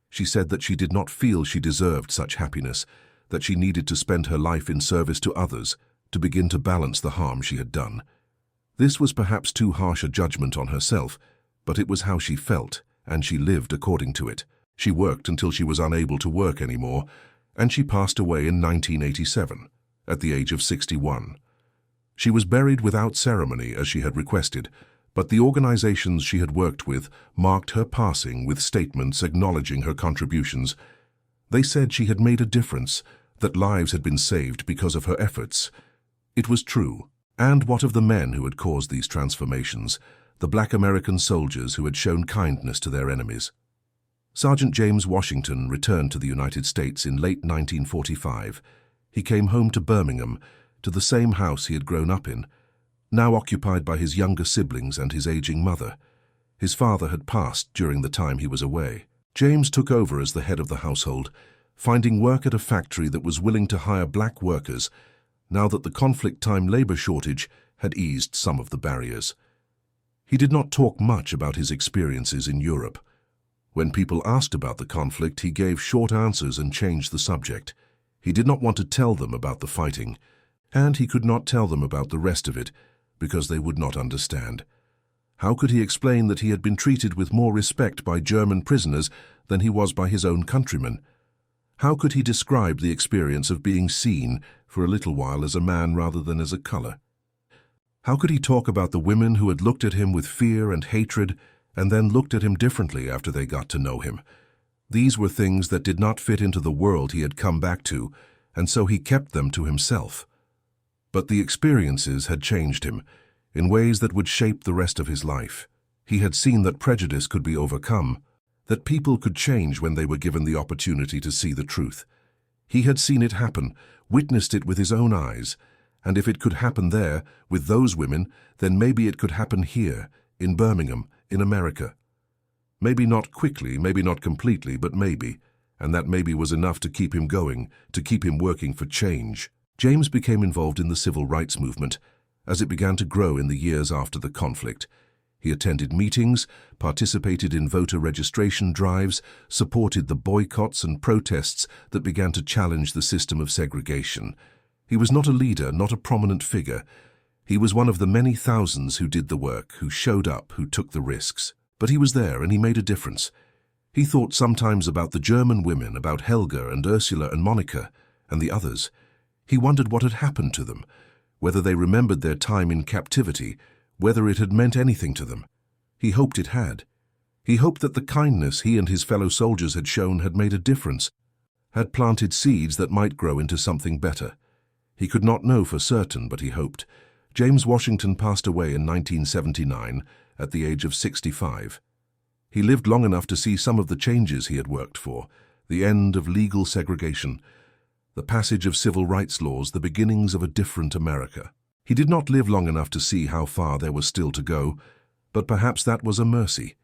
She said that she did not feel she deserved such happiness, that she needed to spend her life in service to others to begin to balance the harm she had done. This was perhaps too harsh a judgment on herself, but it was how she felt, and she lived according to it. She worked until she was unable to work anymore, and she passed away in 1987, at the age of 61. She was buried without ceremony as she had requested, but the organizations she had worked with marked her passing with statements acknowledging her contributions. They said she had made a difference, that lives had been saved because of her efforts. It was true. And what of the men who had caused these transformations, the black American soldiers who had shown kindness to their enemies? Sergeant James Washington returned to the United States in late 1945. He came home to Birmingham, to the same house he had grown up in, now occupied by his younger siblings and his aging mother. His father had passed during the time he was away. James took over as the head of the household, finding work at a factory that was willing to hire black workers, now that the conflict-time labor shortage had eased some of the barriers. He did not talk much about his experiences in Europe. When people asked about the conflict, he gave short answers and changed the subject. He did not want to tell them about the fighting, and he could not tell them about the rest of it, because they would not understand. How could he explain that he had been treated with more respect by German prisoners than he was by his own countrymen? How could he describe the experience of being seen for a little while as a man rather than as a color? How could he talk about the women who had looked at him with fear and hatred and then looked at him differently after they got to know him? These were things that did not fit into the world he had come back to, and so he kept them to himself. But the experiences had changed him in ways that would shape the rest of his life. He had seen that prejudice could be overcome, that people could change when they were given the opportunity to see the truth. He had seen it happen, witnessed it with his own eyes, and if it could happen there, with those women, then maybe it could happen here, in Birmingham, in America. Maybe not quickly, maybe not completely, but maybe, and that maybe was enough to keep him going, to keep him working for change. James became involved in the civil rights movement as it began to grow in the years after the conflict. He attended meetings, participated in voter registration drives, supported the boycotts and protests that began to challenge the system of segregation. He was not a leader, not a prominent figure. He was one of the many thousands who did the work, who showed up, who took the risks. But he was there and he made a difference. He thought sometimes about the German women, about Helga and Ursula and Monica and the others. He wondered what had happened to them, whether they remembered their time in captivity, whether it had meant anything to them. He hoped it had. He hoped that the kindness he and his fellow soldiers had shown had made a difference, had planted seeds that might grow into something better. He could not know for certain, but he hoped. James Washington passed away in 1979 at the age of 65. He lived long enough to see some of the changes he had worked for, the end of legal segregation, the passage of civil rights laws, the beginnings of a different America. He did not live long enough to see how far there was still to go, but perhaps that was a mercy.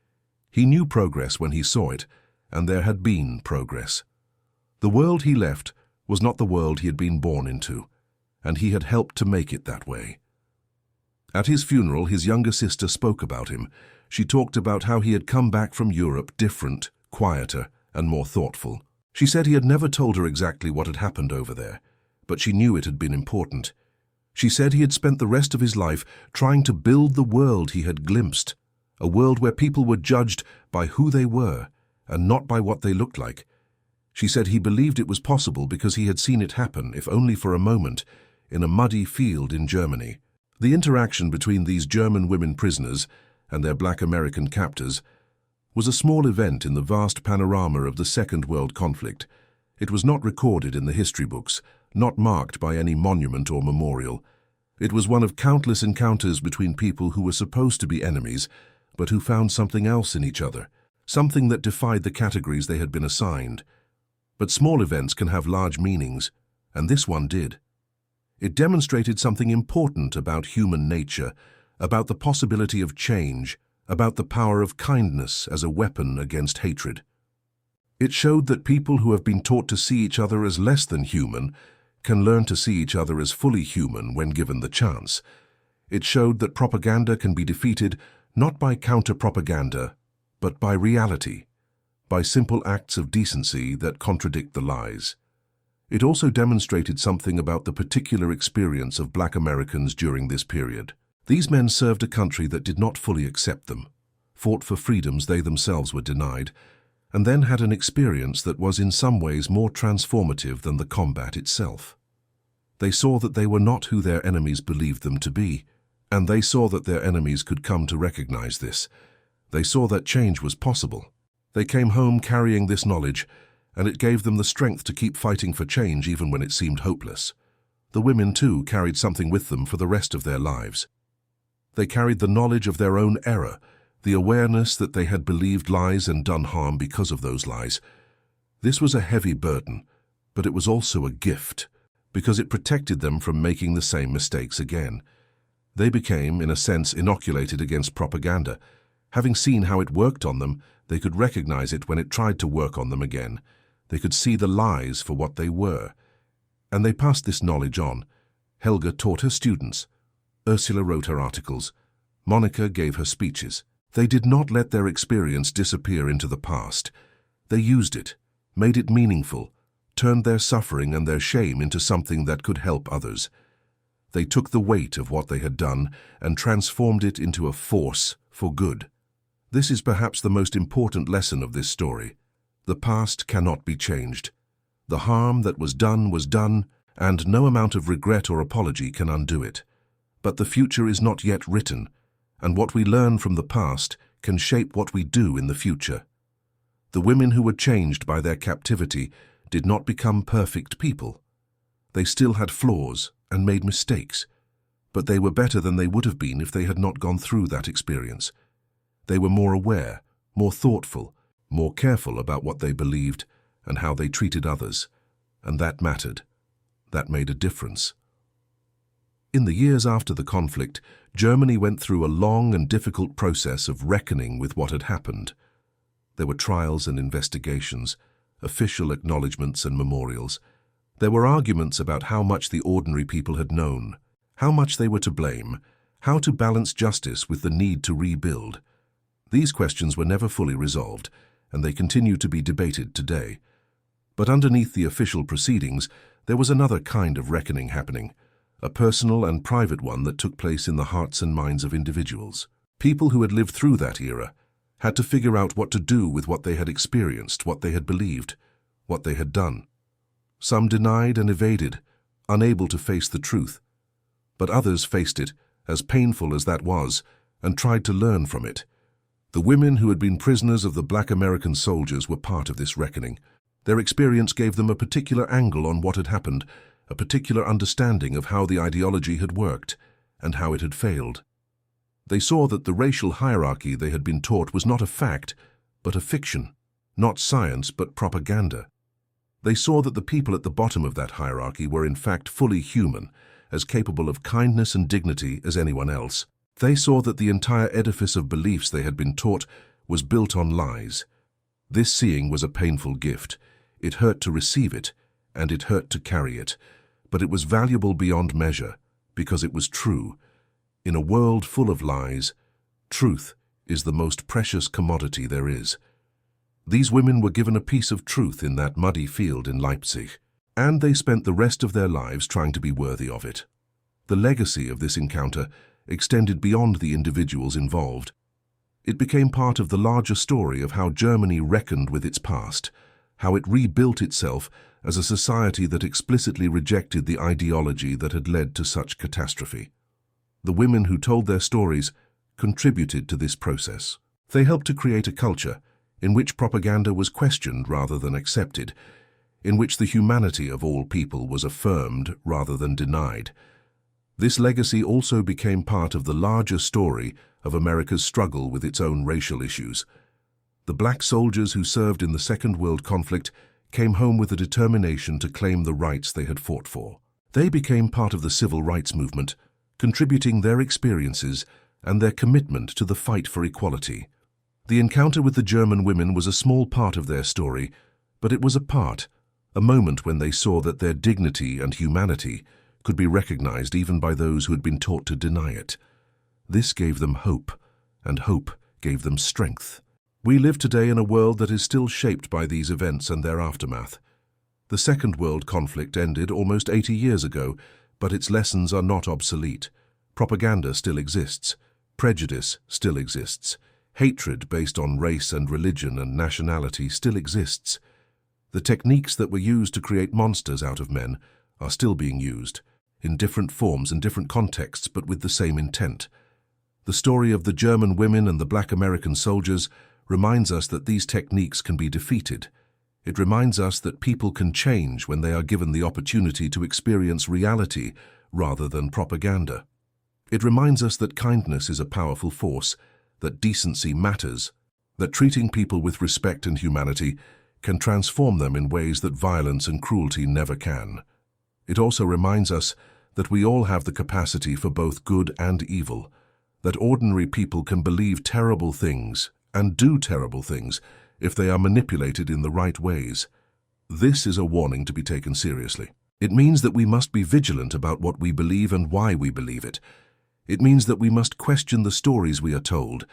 He knew progress when he saw it, and there had been progress. The world he left was not the world he had been born into, and he had helped to make it that way. At his funeral, his younger sister spoke about him. She talked about how he had come back from Europe different, quieter, and more thoughtful. She said he had never told her exactly what had happened over there, but she knew it had been important. She said he had spent the rest of his life trying to build the world he had glimpsed, a world where people were judged by who they were and not by what they looked like. She said he believed it was possible because he had seen it happen, if only for a moment, in a muddy field in Germany. The interaction between these German women prisoners and their black American captors was a small event in the vast panorama of the Second World Conflict. It was not recorded in the history books, not marked by any monument or memorial. It was one of countless encounters between people who were supposed to be enemies, but who found something else in each other, something that defied the categories they had been assigned. But small events can have large meanings, and this one did. It demonstrated something important about human nature, about the possibility of change, about the power of kindness as a weapon against hatred. It showed that people who have been taught to see each other as less than human can learn to see each other as fully human when given the chance. It showed that propaganda can be defeated not by counter-propaganda, but by reality, by simple acts of decency that contradict the lies. It also demonstrated something about the particular experience of black Americans during this period. These men served a country that did not fully accept them, fought for freedoms they themselves were denied, and then had an experience that was in some ways more transformative than the combat itself. They saw that they were not who their enemies believed them to be, and they saw that their enemies could come to recognize this. They saw that change was possible. They came home carrying this knowledge, and it gave them the strength to keep fighting for change even when it seemed hopeless. The women, too, carried something with them for the rest of their lives. They carried the knowledge of their own error, the awareness that they had believed lies and done harm because of those lies. This was a heavy burden, but it was also a gift, because it protected them from making the same mistakes again. They became, in a sense, inoculated against propaganda. Having seen how it worked on them, they could recognize it when it tried to work on them again. They could see the lies for what they were. And they passed this knowledge on. Helga taught her students. Ursula wrote her articles. Monica gave her speeches. They did not let their experience disappear into the past. They used it, made it meaningful, turned their suffering and their shame into something that could help others. They took the weight of what they had done and transformed it into a force for good. This is perhaps the most important lesson of this story. The past cannot be changed. The harm that was done, and no amount of regret or apology can undo it. But the future is not yet written, and what we learn from the past can shape what we do in the future. The women who were changed by their captivity did not become perfect people. They still had flaws and made mistakes, but they were better than they would have been if they had not gone through that experience. They were more aware, more thoughtful, more careful about what they believed and how they treated others, and that mattered. That made a difference. In the years after the conflict, Germany went through a long and difficult process of reckoning with what had happened. There were trials and investigations, official acknowledgements and memorials. There were arguments about how much the ordinary people had known, how much they were to blame, how to balance justice with the need to rebuild. These questions were never fully resolved, and they continue to be debated today. But underneath the official proceedings, there was another kind of reckoning happening, a personal and private one that took place in the hearts and minds of individuals. People who had lived through that era had to figure out what to do with what they had experienced, what they had believed, what they had done. Some denied and evaded, unable to face the truth. But others faced it, as painful as that was, and tried to learn from it. The women who had been prisoners of the black American soldiers were part of this reckoning. Their experience gave them a particular angle on what had happened, a particular understanding of how the ideology had worked and how it had failed. They saw that the racial hierarchy they had been taught was not a fact, but a fiction, not science, but propaganda. They saw that the people at the bottom of that hierarchy were in fact fully human, as capable of kindness and dignity as anyone else. They saw that the entire edifice of beliefs they had been taught was built on lies. This seeing was a painful gift. It hurt to receive it, and it hurt to carry it, but it was valuable beyond measure, because it was true. In a world full of lies, truth is the most precious commodity there is. These women were given a piece of truth in that muddy field in Leipzig, and they spent the rest of their lives trying to be worthy of it. The legacy of this encounter extended beyond the individuals involved. It became part of the larger story of how Germany reckoned with its past, how it rebuilt itself as a society that explicitly rejected the ideology that had led to such catastrophe. The women who told their stories contributed to this process. They helped to create a culture in which propaganda was questioned rather than accepted, in which the humanity of all people was affirmed rather than denied. This legacy also became part of the larger story of America's struggle with its own racial issues. The black soldiers who served in the Second World Conflict came home with a determination to claim the rights they had fought for. They became part of the civil rights movement, contributing their experiences and their commitment to the fight for equality. The encounter with the German women was a small part of their story, but it was a moment when they saw that their dignity and humanity could be recognized even by those who had been taught to deny it. This gave them hope, and hope gave them strength. We live today in a world that is still shaped by these events and their aftermath. The Second World Conflict ended almost 80 years ago, but its lessons are not obsolete. Propaganda still exists. Prejudice still exists. Hatred based on race and religion and nationality still exists. The techniques that were used to create monsters out of men are still being used, in different forms and different contexts, but with the same intent. The story of the German women and the black American soldiers reminds us that these techniques can be defeated. It reminds us that people can change when they are given the opportunity to experience reality rather than propaganda. It reminds us that kindness is a powerful force, that decency matters, that treating people with respect and humanity can transform them in ways that violence and cruelty never can. It also reminds us that we all have the capacity for both good and evil, that ordinary people can believe terrible things and do terrible things if they are manipulated in the right ways. This is a warning to be taken seriously. It means that we must be vigilant about what we believe and why we believe it. It means that we must question the stories we are told,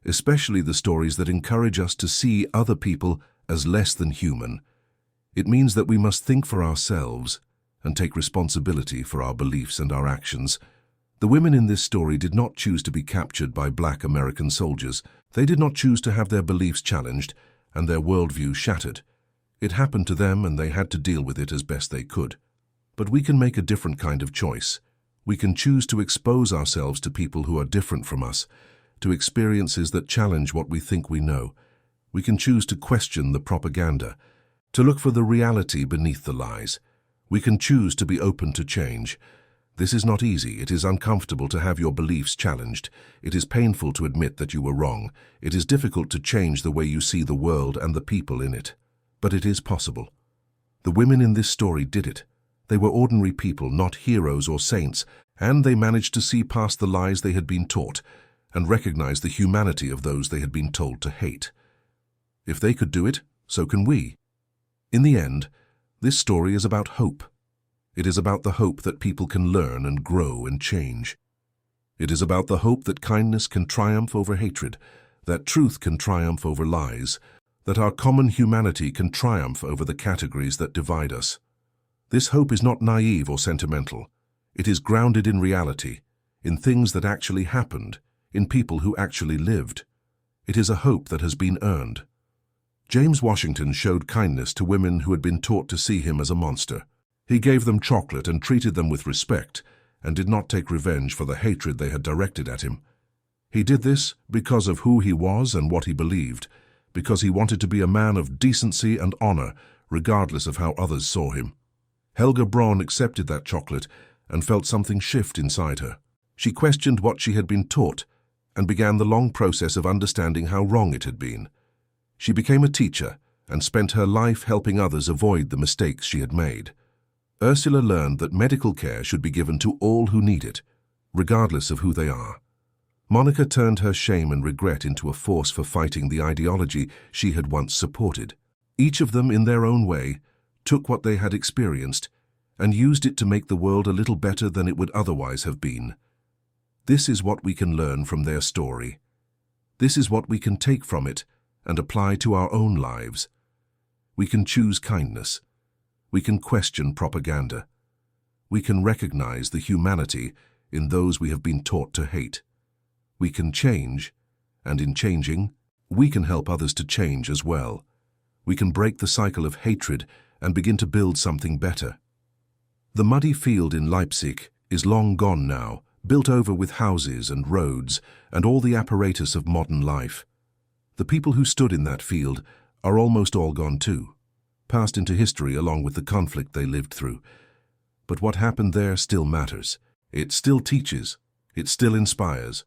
especially the stories that encourage us to see other people as less than human. It means that we must think for ourselves and take responsibility for our beliefs and our actions. The women in this story did not choose to be captured by black American soldiers. They did not choose to have their beliefs challenged and their worldview shattered. It happened to them and they had to deal with it as best they could. But we can make a different kind of choice. We can choose to expose ourselves to people who are different from us, to experiences that challenge what we think we know. We can choose to question the propaganda, to look for the reality beneath the lies. We can choose to be open to change. This is not easy. It is uncomfortable to have your beliefs challenged. It is painful to admit that you were wrong. It is difficult to change the way you see the world and the people in it. But it is possible. The women in this story did it. They were ordinary people, not heroes or saints, and they managed to see past the lies they had been taught and recognize the humanity of those they had been told to hate. If they could do it, so can we. In the end, this story is about hope. It is about the hope that people can learn and grow and change. It is about the hope that kindness can triumph over hatred, that truth can triumph over lies, that our common humanity can triumph over the categories that divide us. This hope is not naive or sentimental. It is grounded in reality, in things that actually happened, in people who actually lived. It is a hope that has been earned. James Washington showed kindness to women who had been taught to see him as a monster. He gave them chocolate and treated them with respect, and did not take revenge for the hatred they had directed at him. He did this because of who he was and what he believed, because he wanted to be a man of decency and honor, regardless of how others saw him. Helga Braun accepted that chocolate and felt something shift inside her. She questioned what she had been taught and began the long process of understanding how wrong it had been. She became a teacher and spent her life helping others avoid the mistakes she had made. Ursula learned that medical care should be given to all who need it, regardless of who they are. Monica turned her shame and regret into a force for fighting the ideology she had once supported. Each of them, in their own way, took what they had experienced and used it to make the world a little better than it would otherwise have been. This is what we can learn from their story. This is what we can take from it and apply to our own lives. We can choose kindness. We can question propaganda. We can recognize the humanity in those we have been taught to hate. We can change, and in changing, we can help others to change as well. We can break the cycle of hatred and begin to build something better. The muddy field in Leipzig is long gone now, built over with houses and roads and all the apparatus of modern life. The people who stood in that field are almost all gone too, passed into history along with the conflict they lived through. But what happened there still matters. It still teaches. It still inspires.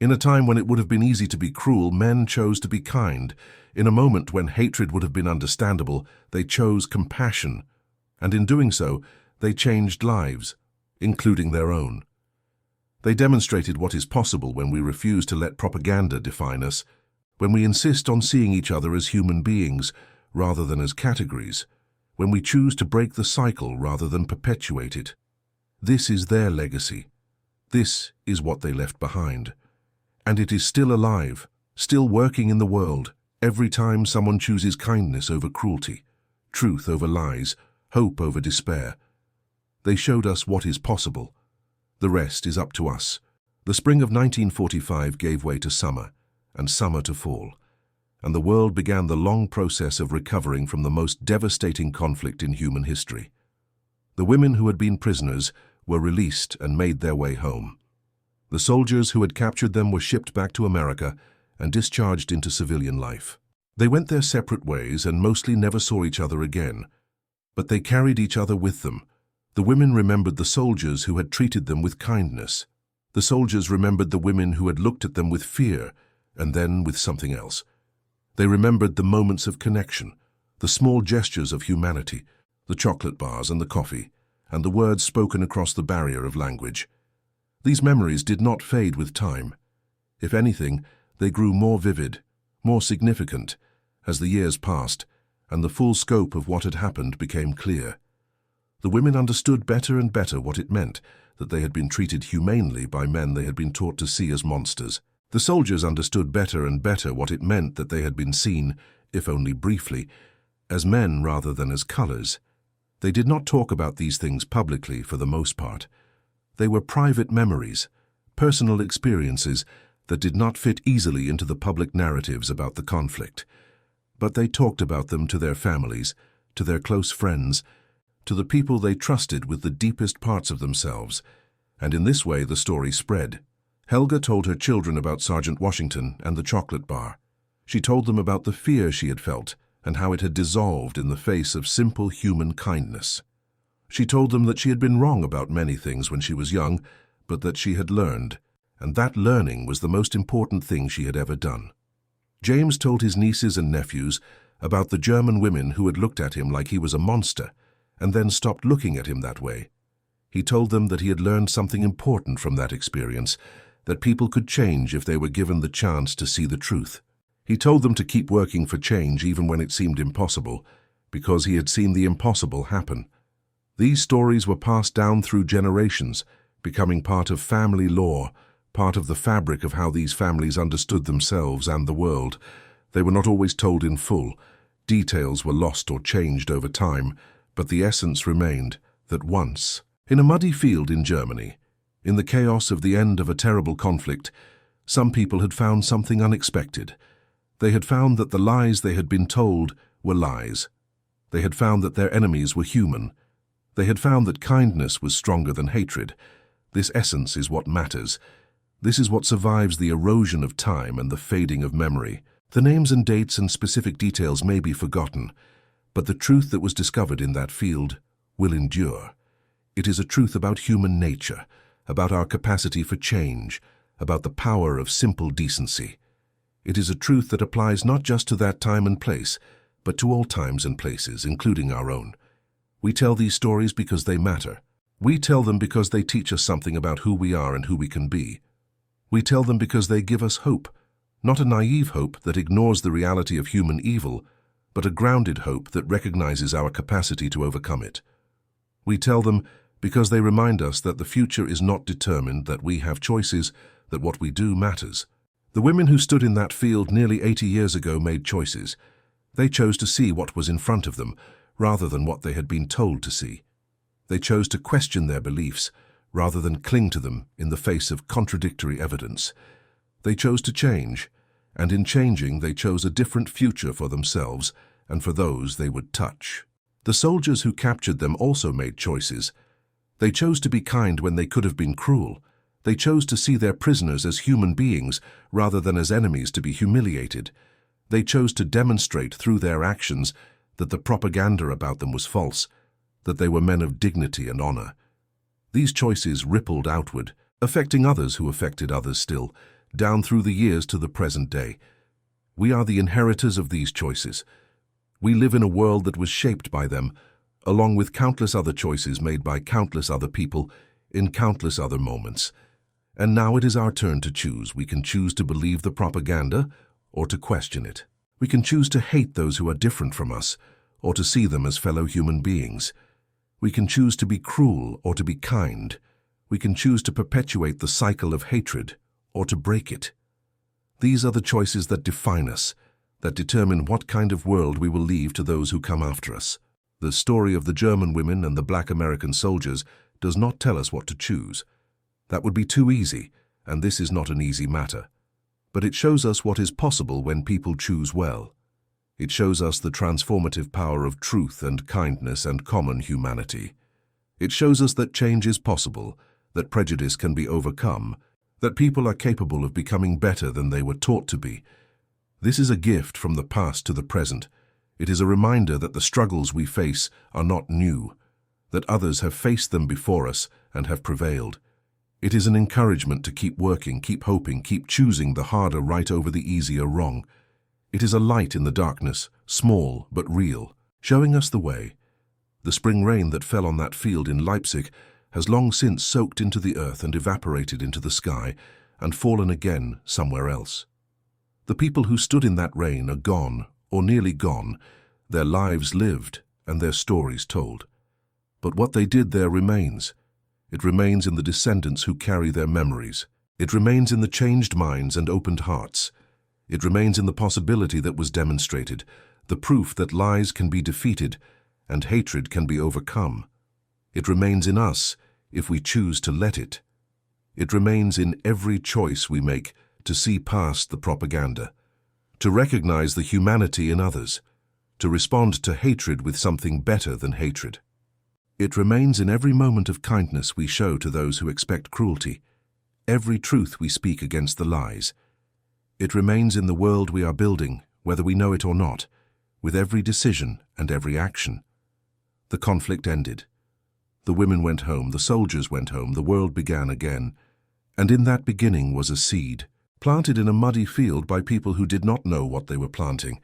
In a time when it would have been easy to be cruel, men chose to be kind. In a moment when hatred would have been understandable, they chose compassion. And in doing so, they changed lives, including their own. They demonstrated what is possible when we refuse to let propaganda define us, when we insist on seeing each other as human beings rather than as categories, when we choose to break the cycle rather than perpetuate it. This is their legacy. This is what they left behind. And it is still alive, still working in the world, every time someone chooses kindness over cruelty, truth over lies, hope over despair. They showed us what is possible. The rest is up to us. The spring of 1945 gave way to summer, and summer to fall, and the world began the long process of recovering from the most devastating conflict in human history. The women who had been prisoners were released and made their way home. The soldiers who had captured them were shipped back to America and discharged into civilian life. They went their separate ways and mostly never saw each other again, but they carried each other with them. The women remembered the soldiers who had treated them with kindness. The soldiers remembered the women who had looked at them with fear and then with something else. They remembered the moments of connection, the small gestures of humanity, the chocolate bars and the coffee, and the words spoken across the barrier of language. These memories did not fade with time. If anything, they grew more vivid, more significant, as the years passed, and the full scope of what had happened became clear. The women understood better and better what it meant that they had been treated humanely by men they had been taught to see as monsters. The soldiers understood better and better what it meant that they had been seen, if only briefly, as men rather than as colors. They did not talk about these things publicly for the most part. They were private memories, personal experiences that did not fit easily into the public narratives about the conflict. But they talked about them to their families, to their close friends, to the people they trusted with the deepest parts of themselves, and in this way the story spread. Helga told her children about Sergeant Washington and the chocolate bar. She told them about the fear she had felt and how it had dissolved in the face of simple human kindness. She told them that she had been wrong about many things when she was young, but that she had learned, and that learning was the most important thing she had ever done. James told his nieces and nephews about the German women who had looked at him like he was a monster and then stopped looking at him that way. He told them that he had learned something important from that experience, that people could change if they were given the chance to see the truth. He told them to keep working for change even when it seemed impossible, because he had seen the impossible happen. These stories were passed down through generations, becoming part of family lore, part of the fabric of how these families understood themselves and the world. They were not always told in full. Details were lost or changed over time, but the essence remained that once, in a muddy field in Germany, in the chaos of the end of a terrible conflict, some people had found something unexpected. They had found that the lies they had been told were lies. They had found that their enemies were human. They had found that kindness was stronger than hatred. This essence is what matters. This is what survives the erosion of time and the fading of memory. The names and dates and specific details may be forgotten, but the truth that was discovered in that field will endure. It is a truth about human nature, about our capacity for change, about the power of simple decency. It is a truth that applies not just to that time and place, but to all times and places, including our own. We tell these stories because they matter. We tell them because they teach us something about who we are and who we can be. We tell them because they give us hope, not a naive hope that ignores the reality of human evil, but a grounded hope that recognizes our capacity to overcome it. We tell them because they remind us that the future is not determined, that we have choices, that what we do matters. The women who stood in that field nearly 80 years ago made choices. They chose to see what was in front of them, rather than what they had been told to see. They chose to question their beliefs, rather than cling to them in the face of contradictory evidence. They chose to change, and in changing they chose a different future for themselves and for those they would touch. The soldiers who captured them also made choices. They chose to be kind when they could have been cruel. They chose to see their prisoners as human beings rather than as enemies to be humiliated. They chose to demonstrate through their actions that the propaganda about them was false, that they were men of dignity and honor. These choices rippled outward, affecting others who affected others still, down through the years to the present day. We are the inheritors of these choices. We live in a world that was shaped by them, along with countless other choices made by countless other people in countless other moments. And now it is our turn to choose. We can choose to believe the propaganda or to question it. We can choose to hate those who are different from us or to see them as fellow human beings. We can choose to be cruel or to be kind. We can choose to perpetuate the cycle of hatred or to break it. These are the choices that define us, that determine what kind of world we will leave to those who come after us. The story of the German women and the Black American soldiers does not tell us what to choose. That would be too easy, and this is not an easy matter. But it shows us what is possible when people choose well. It shows us the transformative power of truth and kindness and common humanity. It shows us that change is possible, that prejudice can be overcome, that people are capable of becoming better than they were taught to be. This is a gift from the past to the present. It is a reminder that the struggles we face are not new, that others have faced them before us and have prevailed. It is an encouragement to keep working, keep hoping, keep choosing the harder right over the easier wrong. It is a light in the darkness, small but real, showing us the way. The spring rain that fell on that field in Leipzig has long since soaked into the earth and evaporated into the sky and fallen again somewhere else. The people who stood in that rain are gone, or nearly gone, their lives lived and their stories told. But what they did there remains. It remains in the descendants who carry their memories. It remains in the changed minds and opened hearts. It remains in the possibility that was demonstrated, the proof that lies can be defeated and hatred can be overcome. It remains in us if we choose to let it. It remains in every choice we make to see past the propaganda, to recognize the humanity in others, to respond to hatred with something better than hatred. It remains in every moment of kindness we show to those who expect cruelty, every truth we speak against the lies. It remains in the world we are building, whether we know it or not, with every decision and every action. The conflict ended. The women went home, the soldiers went home, the world began again. And in that beginning was a seed, planted in a muddy field by people who did not know what they were planting.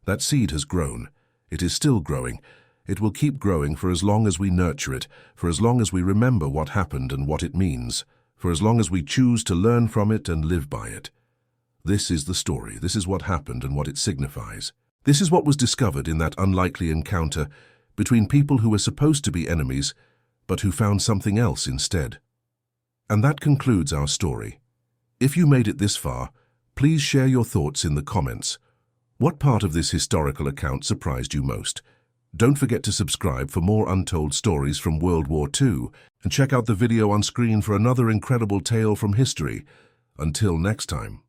That seed has grown. It is still growing. It will keep growing for as long as we nurture it, for as long as we remember what happened and what it means, for as long as we choose to learn from it and live by it. This is the story. This is what happened and what it signifies. This is what was discovered in that unlikely encounter between people who were supposed to be enemies, but who found something else instead. And that concludes our story. If you made it this far, please share your thoughts in the comments. What part of this historical account surprised you most? Don't forget to subscribe for more untold stories from World War II, and check out the video on screen for another incredible tale from history. Until next time.